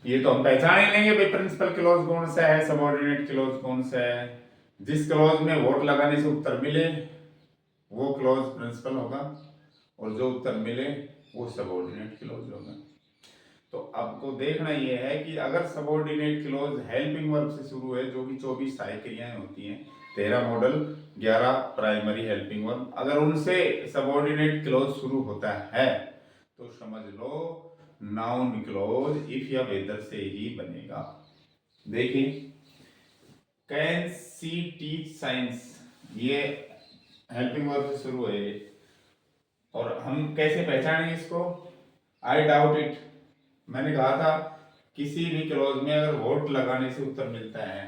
ये तो हम पहचान ही लेंगे भाई प्रिंसिपल क्लॉज कौन सा है, सबऑर्डिनेट क्लॉज कौन सा है। जिस क्लॉज में वोट लगाने से उत्तर मिले वो क्लॉज प्रिंसिपल होगा, और जो उत्तर मिले वो सबऑर्डिनेट क्लॉज होगा। तो आपको देखना ये है कि अगर सबऑर्डिनेट क्लॉज हेल्पिंग वर्ब से शुरू है, जो कि 24 सहायक क्रियाएं होती हैं, 13 मॉडल 11 प्राइमरी हेल्पिंग वर्ब, अगर उनसे सबऑर्डिनेट क्लॉज शुरू होता है तो समझ लो नाउन क्लॉज इफ या वेदर से ही बनेगा। देखिए, कैन सी टीच साइंस, ये हेल्पिंग वर्ब से शुरू है और हम कैसे पहचानेंगे इसको? I doubt it. मैंने कहा था किसी भी क्लॉज में अगर वोट लगाने से उत्तर मिलता है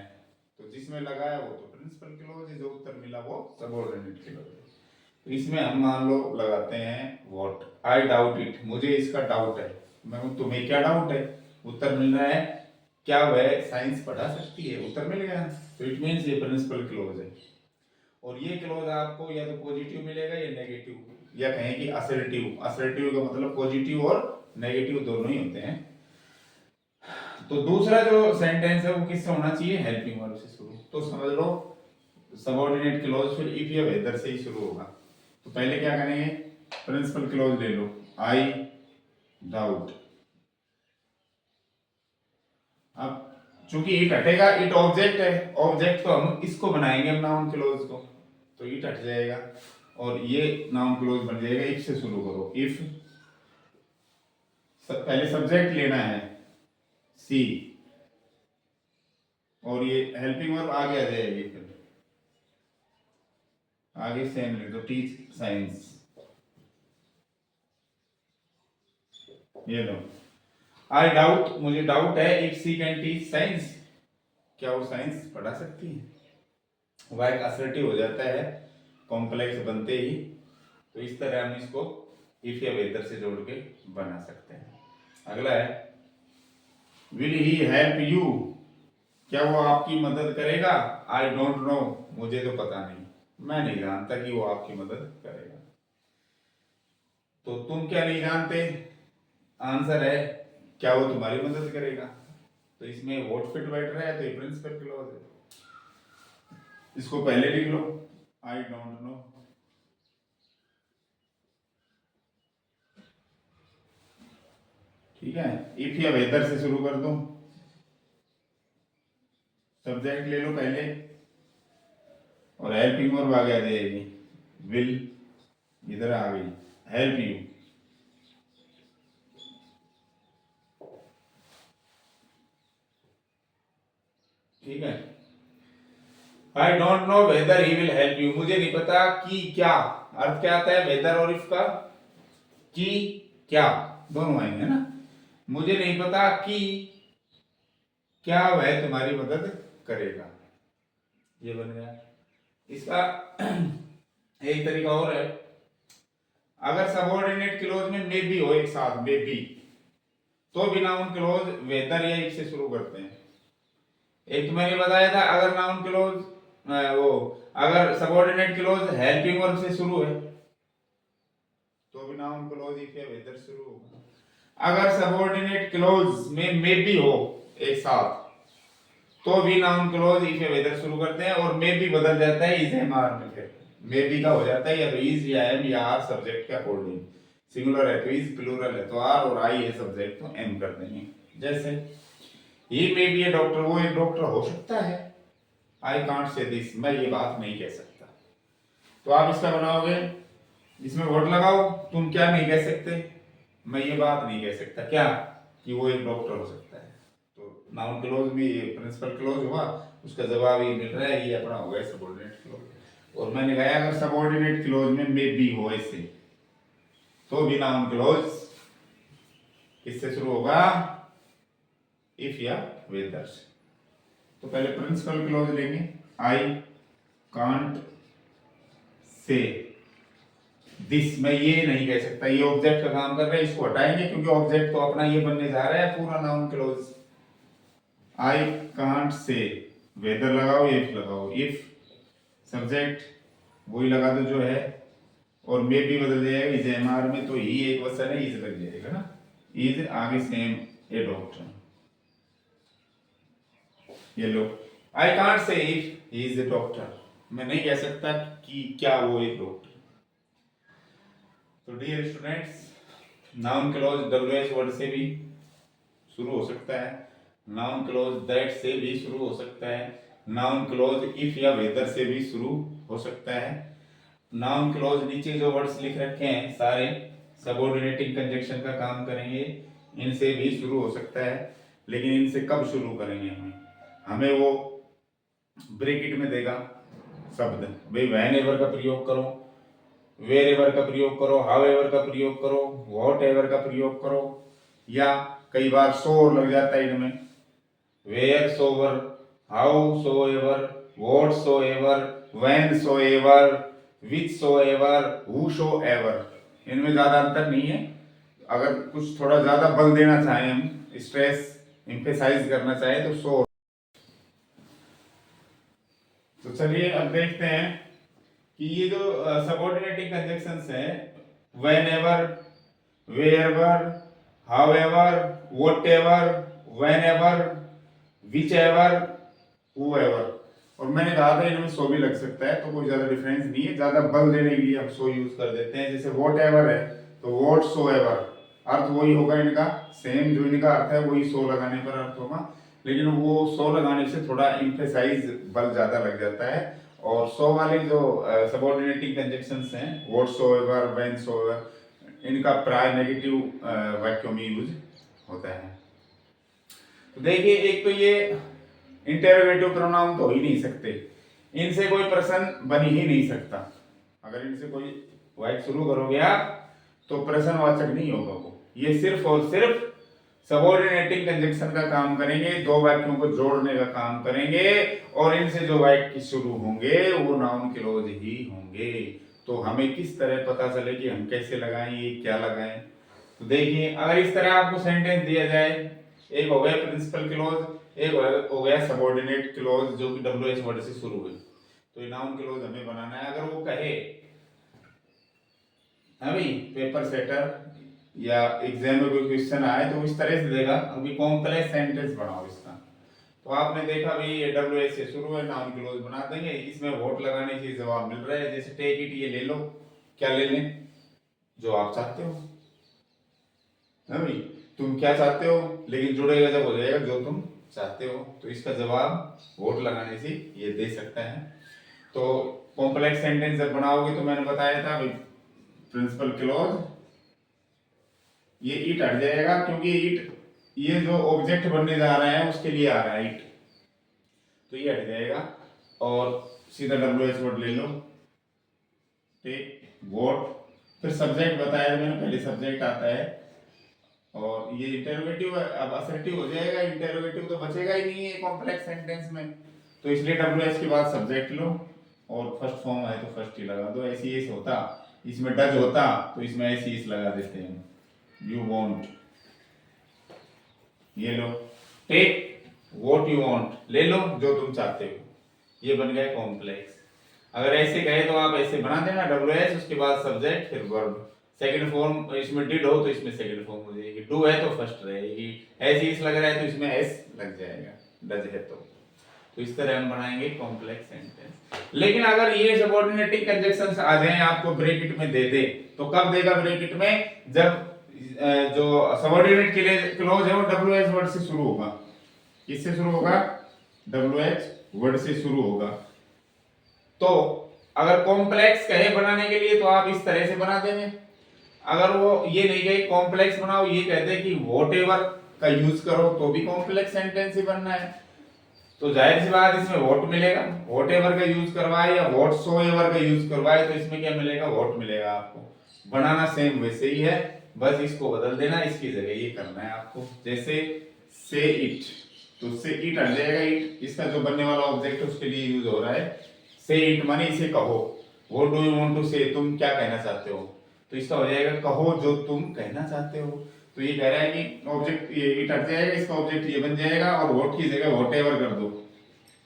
तो जिसमें लगाया वो तो प्रिंसिपल क्लॉज है, जो उत्तर मिला वो सबऑर्डिनेट क्लॉज है। तो इसमें हम मान लो लगाते हैं वोट, आई डाउट इट, मुझे इसका डाउट है। मैं तुम्हें क्या डाउट है? उत्तर मिल रहा है, क्या वह साइंस पढ़ा सकती है? उत्तर मिल गया। तो इट मीन्स ये प्रिंसिपल क्लॉज है। और ये क्लॉज आपको या तो पॉजिटिव मिलेगा या नेगेटिव, या कहें कि असर्टिव। असर्टिव का मतलब पॉजिटिव और नेगेटिव दोनों ही होते हैं। तो दूसरा जो सेंटेंस है वो किससे होना चाहिए? हेल्पिंग वर्ब से शुरू। तो समझ लो सबऑर्डिनेट क्लॉज फिर इफ या वेदर से ही शुरू होगा। तो पहले क्या करेंगे? प्रिंसिपल क्लॉज ले लो, आई डाउट। अब चूंकि इट हटेगा, इट ऑब्जेक्ट है, ऑब्जेक्ट तो हम इसको बनाएंगे हम नाउन क्लॉज को, तो इट हट जाएगा और ये नाउन क्लॉज बन जाएगा। इफ से शुरू करो, इफ पहले सब्जेक्ट लेना है सी और ये हेल्पिंग वर्ब आगे आ जाएगी, फिर आगे सेम लिख दो, टीच साइंस। ये लो, आई डाउट, मुझे डाउट है, if she can teach science, क्या वो साइंस पढ़ा सकती है? वह एक असर्टिव हो जाता है कॉम्प्लेक्स बनते ही। तो इस तरह हम इसको इफ या वेदर से जोड़ के बना सकते हैं। अगला है, विल ही हेल्प यू, क्या वो आपकी मदद करेगा? आई डोंट नो, मुझे तो पता नहीं, मैं नहीं जानता कि वो आपकी मदद करेगा। तो तुम क्या नहीं जानते? आंसर है, क्या वो तुम्हारी मदद करेगा? तो इसमें व्हाट फिट बैठ रहा है, तो ये प्रिंसिपल क्लॉज है। इसको पहले लिख लो, आई डोंट नो। ठीक है, इफ या वेदर से शुरू कर दूं, सब्जेक्ट ले लो पहले और हेल्पिंग वर्ब आगे आ जाएगी, विल इधर आ गई, हेल्प यू। ठीक है, I don't know whether he will help you, मुझे नहीं पता कि क्या, अर्थ क्या आता है वेदर और इफ का? कि क्या, दोनों आएंगे ना। मुझे नहीं पता कि क्या वह तुम्हारी मदद करेगा, ये बन गया। इसका एक तरीका और है, अगर सबऑर्डिनेट क्लॉज में मे बी हो एक साथ, मे बी, तो भी नाउन क्लॉज वेदर या इफ से शुरू करते हैं। एक तो मैंने बताया था, अगर नाउन क्लॉज वो अगर सबऑर्डिनेट क्लॉज हेल्पिंग वर्ब से शुरू है तो भी नाउन क्लॉज इफ या वेदर शुरू होगा। अगर सबऑर्डिनेट क्लॉज में मे बी हो एक साथ तो भी नाउन क्लॉज इफ या वेदर शुरू करते हैं, और मे बी बदल जाता है इज एम आर में। फिर मे बी का हो जाता है या तो इज या एम या आर सब्जेक्ट के अकॉर्डिंग। सिंगुलर है तो इज, प्लूरल है तो आर, और आई है सब्जेक्ट तो एम कर देंगे। जैसे ही मे बी ए डॉक्टर, वो एक डॉक्टर हो सकता है। आई कांट से दिस, मैं ये बात नहीं कह सकता। तो आप इसका बनाओगे, इसमें वर्ड लगाओ, तुम क्या नहीं कह सकते? मैं ये बात नहीं कह सकता क्या, कि वो एक डॉक्टर हो सकता है। तो नाउन क्लॉज भी प्रिंसिपल क्लॉज हुआ, उसका जवाब ये मिल रहा है, ये अपना हो गया सबऑर्डिनेट क्लॉज। और मैंने कहा अगर सबऑर्डिनेट क्लॉज में मे बी हो ऐसे, तो भी नाउन क्लॉज किससे शुरू होगा? इफ या वेदर से। तो पहले प्रिंसिपल क्लॉज लेंगे, आई कांट से दिस, मैं ये नहीं कह सकता, ये ऑब्जेक्ट का काम कर रहा है, इसको हटाएंगे क्योंकि ऑब्जेक्ट तो अपना ये बनने जा रहा है पूरा noun clause. I can't say, whether लगाओ या इफ लगाओ, इफ सब्जेक्ट वही लगा दो जो है, और मे भी बदल जाएगा इज एम आर में, तो ही एक वचन है, इज लग जाएगा ना, इज आगे सेम ए डॉक्टर। ये लो, I can't say if he is a doctor, मैं नहीं कह सकता कि क्या वो एक डॉक्टर। तो dear students, noun clause WH word से भी शुरू हो सकता है, नाउन क्लॉज दैट से भी शुरू हो सकता है, नाउन क्लॉज इफ या वेदर से भी शुरू हो सकता है। नाउन क्लॉज नीचे जो वर्ड्स लिख रखे हैं सारे सबऑर्डिनेटिंग कंजक्शन का काम करेंगे, इनसे भी शुरू हो सकता है, लेकिन इनसे कब शुरू करेंगे हमें वो ब्रैकेट में देगा शब्द, भाई व्हेन एवर का प्रयोग करो, वेर एवर का प्रयोग करो, हाउ एवर का प्रयोग करो, व्हाट एवर का प्रयोग करो, या कई बार सो लग जाता है इनमें, wheresoever, howsoever, whatsoever, whensoever, whichsoever, whosoever, इनमें ज्यादा अंतर नहीं है। अगर कुछ थोड़ा ज्यादा बल देना चाहें, हम स्ट्रेस एम्फेसाइज करना चाहें तो सो। तो चलिए अब देखते हैं कि ये जो सबऑर्डिनेटिंग कंजक्शंस हैं, whenever, wherever, however, whatever, whenever, whichever, whoever, और मैंने कहा था इनमें सो भी लग सकता है, तो कोई ज्यादा डिफरेंस नहीं है। ज्यादा बल देने के लिए हम सो यूज कर देते हैं। जैसे व्हाटएवर है तो व्हाट सो एवर, अर्थ वही होगा इनका, सेम जो इनका अर्थ है वही सो लगाने पर अर्थ होगा, लेकिन वो सो लगाने से थोड़ा एम्फेसाइज बल ज्यादा लग जाता है। और सो वाले जो सबऑर्डिनेटिंग कंजक्शंस हैं, what so ever, when so ever, इनका प्राय नेगेटिव वाक्यों में यूज होता है। तो देखिए, एक तो ये इंटेरोगेटिव प्रोनाउन तो हो ही नहीं सकते, इनसे कोई प्रश्न बन ही नहीं सकता। अगर इनसे कोई वाक्य शुरू करोगे आप तो प्रश्नवाचक नहीं होगा वो, ये सिर्फ और सिर्फ सबऑर्डिनेटिंग कंजक्शन का काम करेंगे, दो वाक्यों को जोड़ने का काम करेंगे, और इनसे जो वाक्य शुरू होंगे वो नाउन क्लॉज ही होंगे। तो हमें किस तरह पता चले कि हम कैसे लगाएं, ये क्या लगाएं? तो देखिए, अगर इस तरह आपको सेंटेंस दिया जाए, एक हो गया प्रिंसिपल क्लॉज, एक हो गया सबऑर्डिनेट क्लॉज जो कि WH वर्ड से शुरू हुए, तो ये नाउन क्लॉज हमें बनाना है। अगर वो कहे अभी पेपर सेटर या एग्जाम में कोई क्वेश्चन आए तो इस तरह से देगा, अभी कॉम्प्लेक्स सेंटेंस बनाओ इसका, तो आपने देखा भाई ये WH से शुरू है, नाउन क्लॉज बना देंगे, इसमें वोट लगाने से जवाब मिल रहा है। जैसे टेक इट, ये ले लो, क्या ले लें? जो आप चाहते हो, है भाई, तुम क्या चाहते हो, लेकिन जुड़ेगा जब हो जाएगा जो तुम चाहते हो, तो इसका जवाब वोट लगाने से ये दे सकता है। तो कॉम्प्लेक्स सेंटेंस जब बनाओगे तो मैंने बताया था भाई प्रिंसिपल क्लॉज, ये इट हट जाएगा, क्योंकि इट ये जो ऑब्जेक्ट बनने जा रहा है उसके लिए आ रहा है इट, तो ये हट जाएगा और सीधा WH वर्ड ले लो, टेक वोट। फिर सब्जेक्ट बताया मैंने पहले, सब्जेक्ट आता है, और ये इंटेरोगेटिव अब असर्टिव हो जाएगा, इंटेरोगेटिव तो बचेगा ही नहीं है कॉम्प्लेक्स सेंटेंस में, तो इसलिए WH के बाद सब्जेक्ट लो, और फर्स्ट फॉर्म है तो फर्स्ट ही लगा दो। ऐसी एस होता, इसमें डज होता तो इसमें ऐसी एस लगा देते हैं, यू वांट, ये लो, टेक व्हाट यू वांट, ले लो जो तुम चाहते हो, ये बन गया कॉम्प्लेक्स। अगर ऐसे कहे तो आप ऐसे बना देना, WH उसके बाद सब्जेक्ट फिर वर्ब, सेकंड फॉर्म इसमें डिड हो तो इसमें सेकंड फॉर्म हो जाएगी, डू है तो फर्स्ट रहेगी, ऐसे इस लग रहा है तो इसमें एस लग जाएगा, डज है तो इस तरह हम बनाएंगे कॉम्प्लेक्स सेंटेंस। लेकिन अगर ये सबऑर्डिनेटिंग कंजक्शंस आ जाए आपको ब्रैकेट में दे दे, तो कब देगा ब्रैकेट में? जब जो सबऑर्डिनेट क्लॉज है वो WH वर्ड से शुरू होगा। किससे शुरू होगा? WH वर्ड से शुरू होगा। तो अगर कॉम्प्लेक्स कहे बनाने के लिए तो आप इस तरह से बना देंगे। अगर वो ये नहीं कहे कॉम्प्लेक्स बनाओ, ये कहते हैं कि व्हाटएवर का यूज करो, तो भी कॉम्प्लेक्स सेंटेंस ही बनना है, तो जाहिर सी बात इसमें व्हाट मिलेगा। व्हाटएवर का यूज करवाए या व्हाटसोएवर का यूज करवाए तो इसमें क्या मिलेगा? व्हाट मिलेगा। आपको बनाना सेम वैसे ही है, बस इसको बदल देना, इसकी जगह ये करना है आपको। जैसे से इट, तो से इट हट जाएगा, इट इसका जो बनने वाला ऑब्जेक्ट है उसके लिए यूज हो रहा है। से इट माने इसे कहो, what do you want to say, तुम क्या कहना चाहते हो, तो इसका हो जाएगा कहो जो तुम कहना चाहते हो। तो ये कह रहा है कि ऑब्जेक्ट ये इट हट जाएगा, इसका ऑब्जेक्ट ये बन जाएगा, और व्हाट की जगह व्हाटएवर कर दो,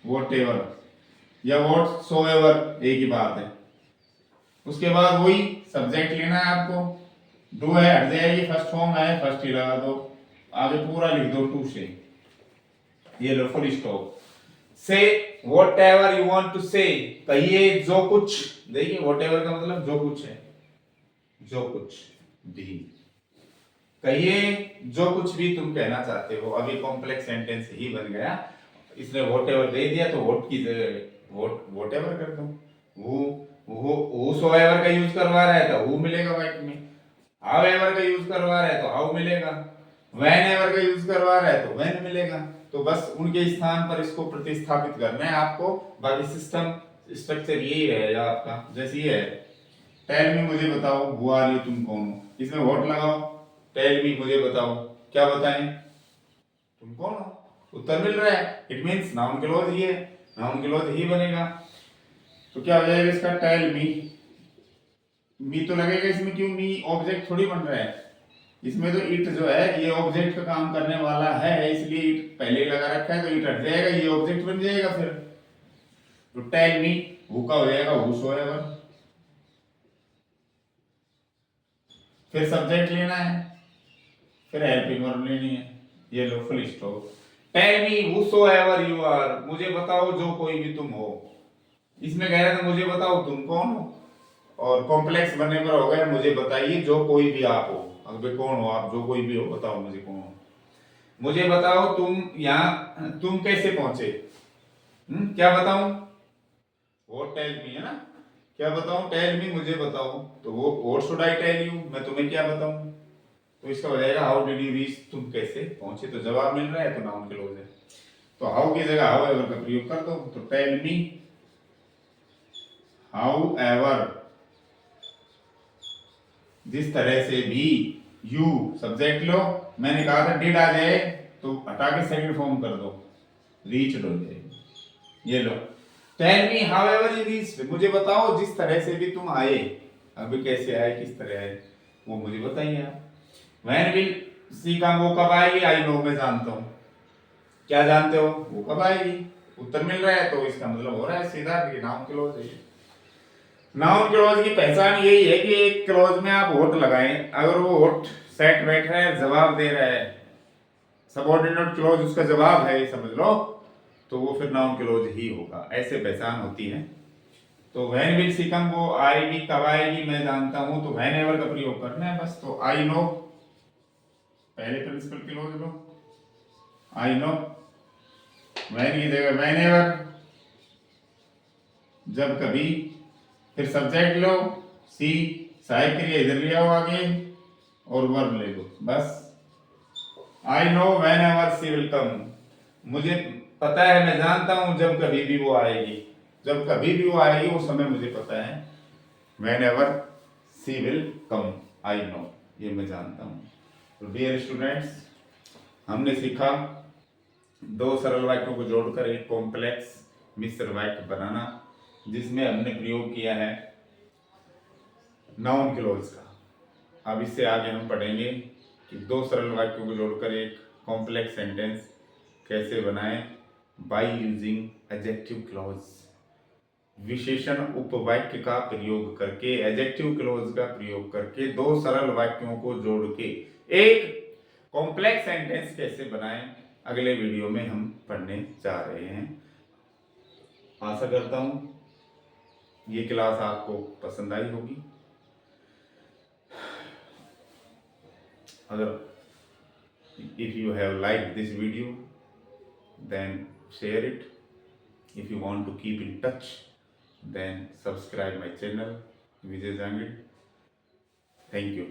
व्हाटएवर या व्हाटसोएवर एक ही बात है। उसके बाद वही सब्जेक्ट लेना है आपको, डू है हट जाएगी, फर्स्ट फॉर्म है फर्स्ट ही लगा दो, आगे पूरा लिख दो टू से, ये लो full stop. Say whatever you want to say, कहिए जो कुछ, देखिए व्हाटएवर का मतलब जो कुछ है, जो कुछ भी, कहिए जो कुछ भी तुम कहना चाहते हो। अभी कॉम्प्लेक्स सेंटेंस ही बन गया, इसने व्हाटएवर दे दिया तो व्हाट की जगह व्हाटएवर कर दो। वो सोएवर का यूज करवा रहा है तो हु मिलेगा वाक्य में, हाउएवर का यूज करवा रहा है तो हाउ मिलेगा। व्हेन एवर का यूज करवा रहा है तो व्हेन मिलेगा। तो बस उनके स्थान पर इसको प्रतिस्थापित करना है आपको। बाकी सिस्टम स्ट्रक्चर यही रहेगा आपका। जैसे ये है, टेल मी मुझे बताओ हु आर यू, तुम कौन हो। इसमें व्हाट लगाओ, टेल मी मुझे बताओ, क्या बताएं, तुम कौन हो। उत्तर मिल रहा है, इट मींस नाउन क्लॉज ही है, नाउन क्लॉज ही बनेगा। तो क्या हो जाएगा इसका, टेल मी तो लगेगा इसमें, क्यों मी ऑब्जेक्ट थोड़ी बन रहा है इसमें, तो इट जो है ये ऑब्जेक्ट का काम करने वाला है, इसलिए इट पहले ही लगा रखा है, तो इट हट जाएगा, ये ऑब्जेक्ट बन जाएगा फिर। तो टेल मी हु का हो जाएगा हूसोएवर, फिर सब्जेक्ट लेना है, फिर हेल्पिंग वर्ब लेनी है, ये लो full stop. Tell me whosoever you are, मुझे बताओ जो कोई भी तुम हो। इसमें कह रहा था मुझे बताओ तुम कौन हो, और कॉम्प्लेक्स बनने पर हो गया मुझे बताइए जो कोई भी आप हो। अब कौन हो आप, जो कोई भी हो बताओ मुझे कौन हो। मुझे बताओ तुम यहाँ तुम कैसे पहुंचे, क्या बताऊं, वो टेल मी है ना, क्या बताऊं, टेल मी मुझे बताओ, तो वो what should I tell you, मैं तुम्हें क्या बताऊं। तो इसका हो जाएगा हाउ डिड यू रीच, तुम कैसे पहुंचे, तो जवाब मिल रहा है तो नाउन क्लोज है। तो हाउ की जगह हाउ एवर का प्रयोग कर दो, तो टेल मी हाउ एवर, जिस तरह से भी, यू सब्जेक्ट लो, मैंने कहा था डिड आ जाए तो हटा के सेकंड फॉर्म कर दो, रीच्ड हो जाएगी। ये लो, tell me however you reached, मुझे बताओ जिस तरह से भी तुम आए, अभी कैसे आए किस तरह आए वो मुझे बताइए आप। व्हेन विल सी का वो कब आएगी, आई नो मैं जानता हूं, क्या जानते हो, वो कब आएगी, उत्तर मिल रहा है, तो इसका मतलब हो रहा है सीधा कि नाउन क्लॉज है। नाउन क्लॉज की पहचान यही है कि एक क्लॉज में आप वोट लगाएं, अगर वो वोट सेट बैठ रहा है, जवाब दे रहा है, सबऑर्डिनेट क्लॉज उसका जवाब है समझ लो, तो वो फिर नाउन क्लॉज ही होगा, ऐसे पहचान होती है। तो व्हेन विल सी कम, वो आएगी कब आएगी मैं जानता हूं, तो व्हेन एवर का प्रयोग करना है बस। तो आई नो, पहले प्रिंसिपल क्लॉज लो, आई नो, व्हेन की जगह व्हेन एवर, जब कभी, फिर सब्जेक्ट लो, सी, सहायक क्रिया इधर ले आओ आगे, और वर्ब ले लो बस। आई know when ever see will come, मुझे पता है मैं जानता हूं जब कभी भी वो आएगी, जब कभी भी वो आएगी वो समय मुझे पता है। When ever see will come, I know, ये मैं जानता हूं। तो डियर स्टूडेंट्स, हमने सीखा दो सरल वाक्यों को जोड़कर एक कॉम्प्लेक्स मिश्र वाक्य बनाना, जिसमें हमने प्रयोग किया है नाउन क्लॉज का। अब इससे आगे हम पढ़ेंगे कि दो सरल वाक्यों को जोड़कर एक कॉम्प्लेक्स सेंटेंस कैसे बनाएं बाय यूजिंग एडजेक्टिव क्लॉज, विशेषण उपवाक्य का प्रयोग करके, एडजेक्टिव क्लॉज का प्रयोग करके दो सरल वाक्यों को जोड़ के एक कॉम्प्लेक्स सेंटेंस कैसे बनाएं, अगले वीडियो में हम पढ़ने जा रहे हैं। आशा करता हूं ये क्लास आपको पसंद आई होगी। अगर if you have liked this video, then share it. If you want to keep in touch, then subscribe my channel Vijay Jangid. Thank you.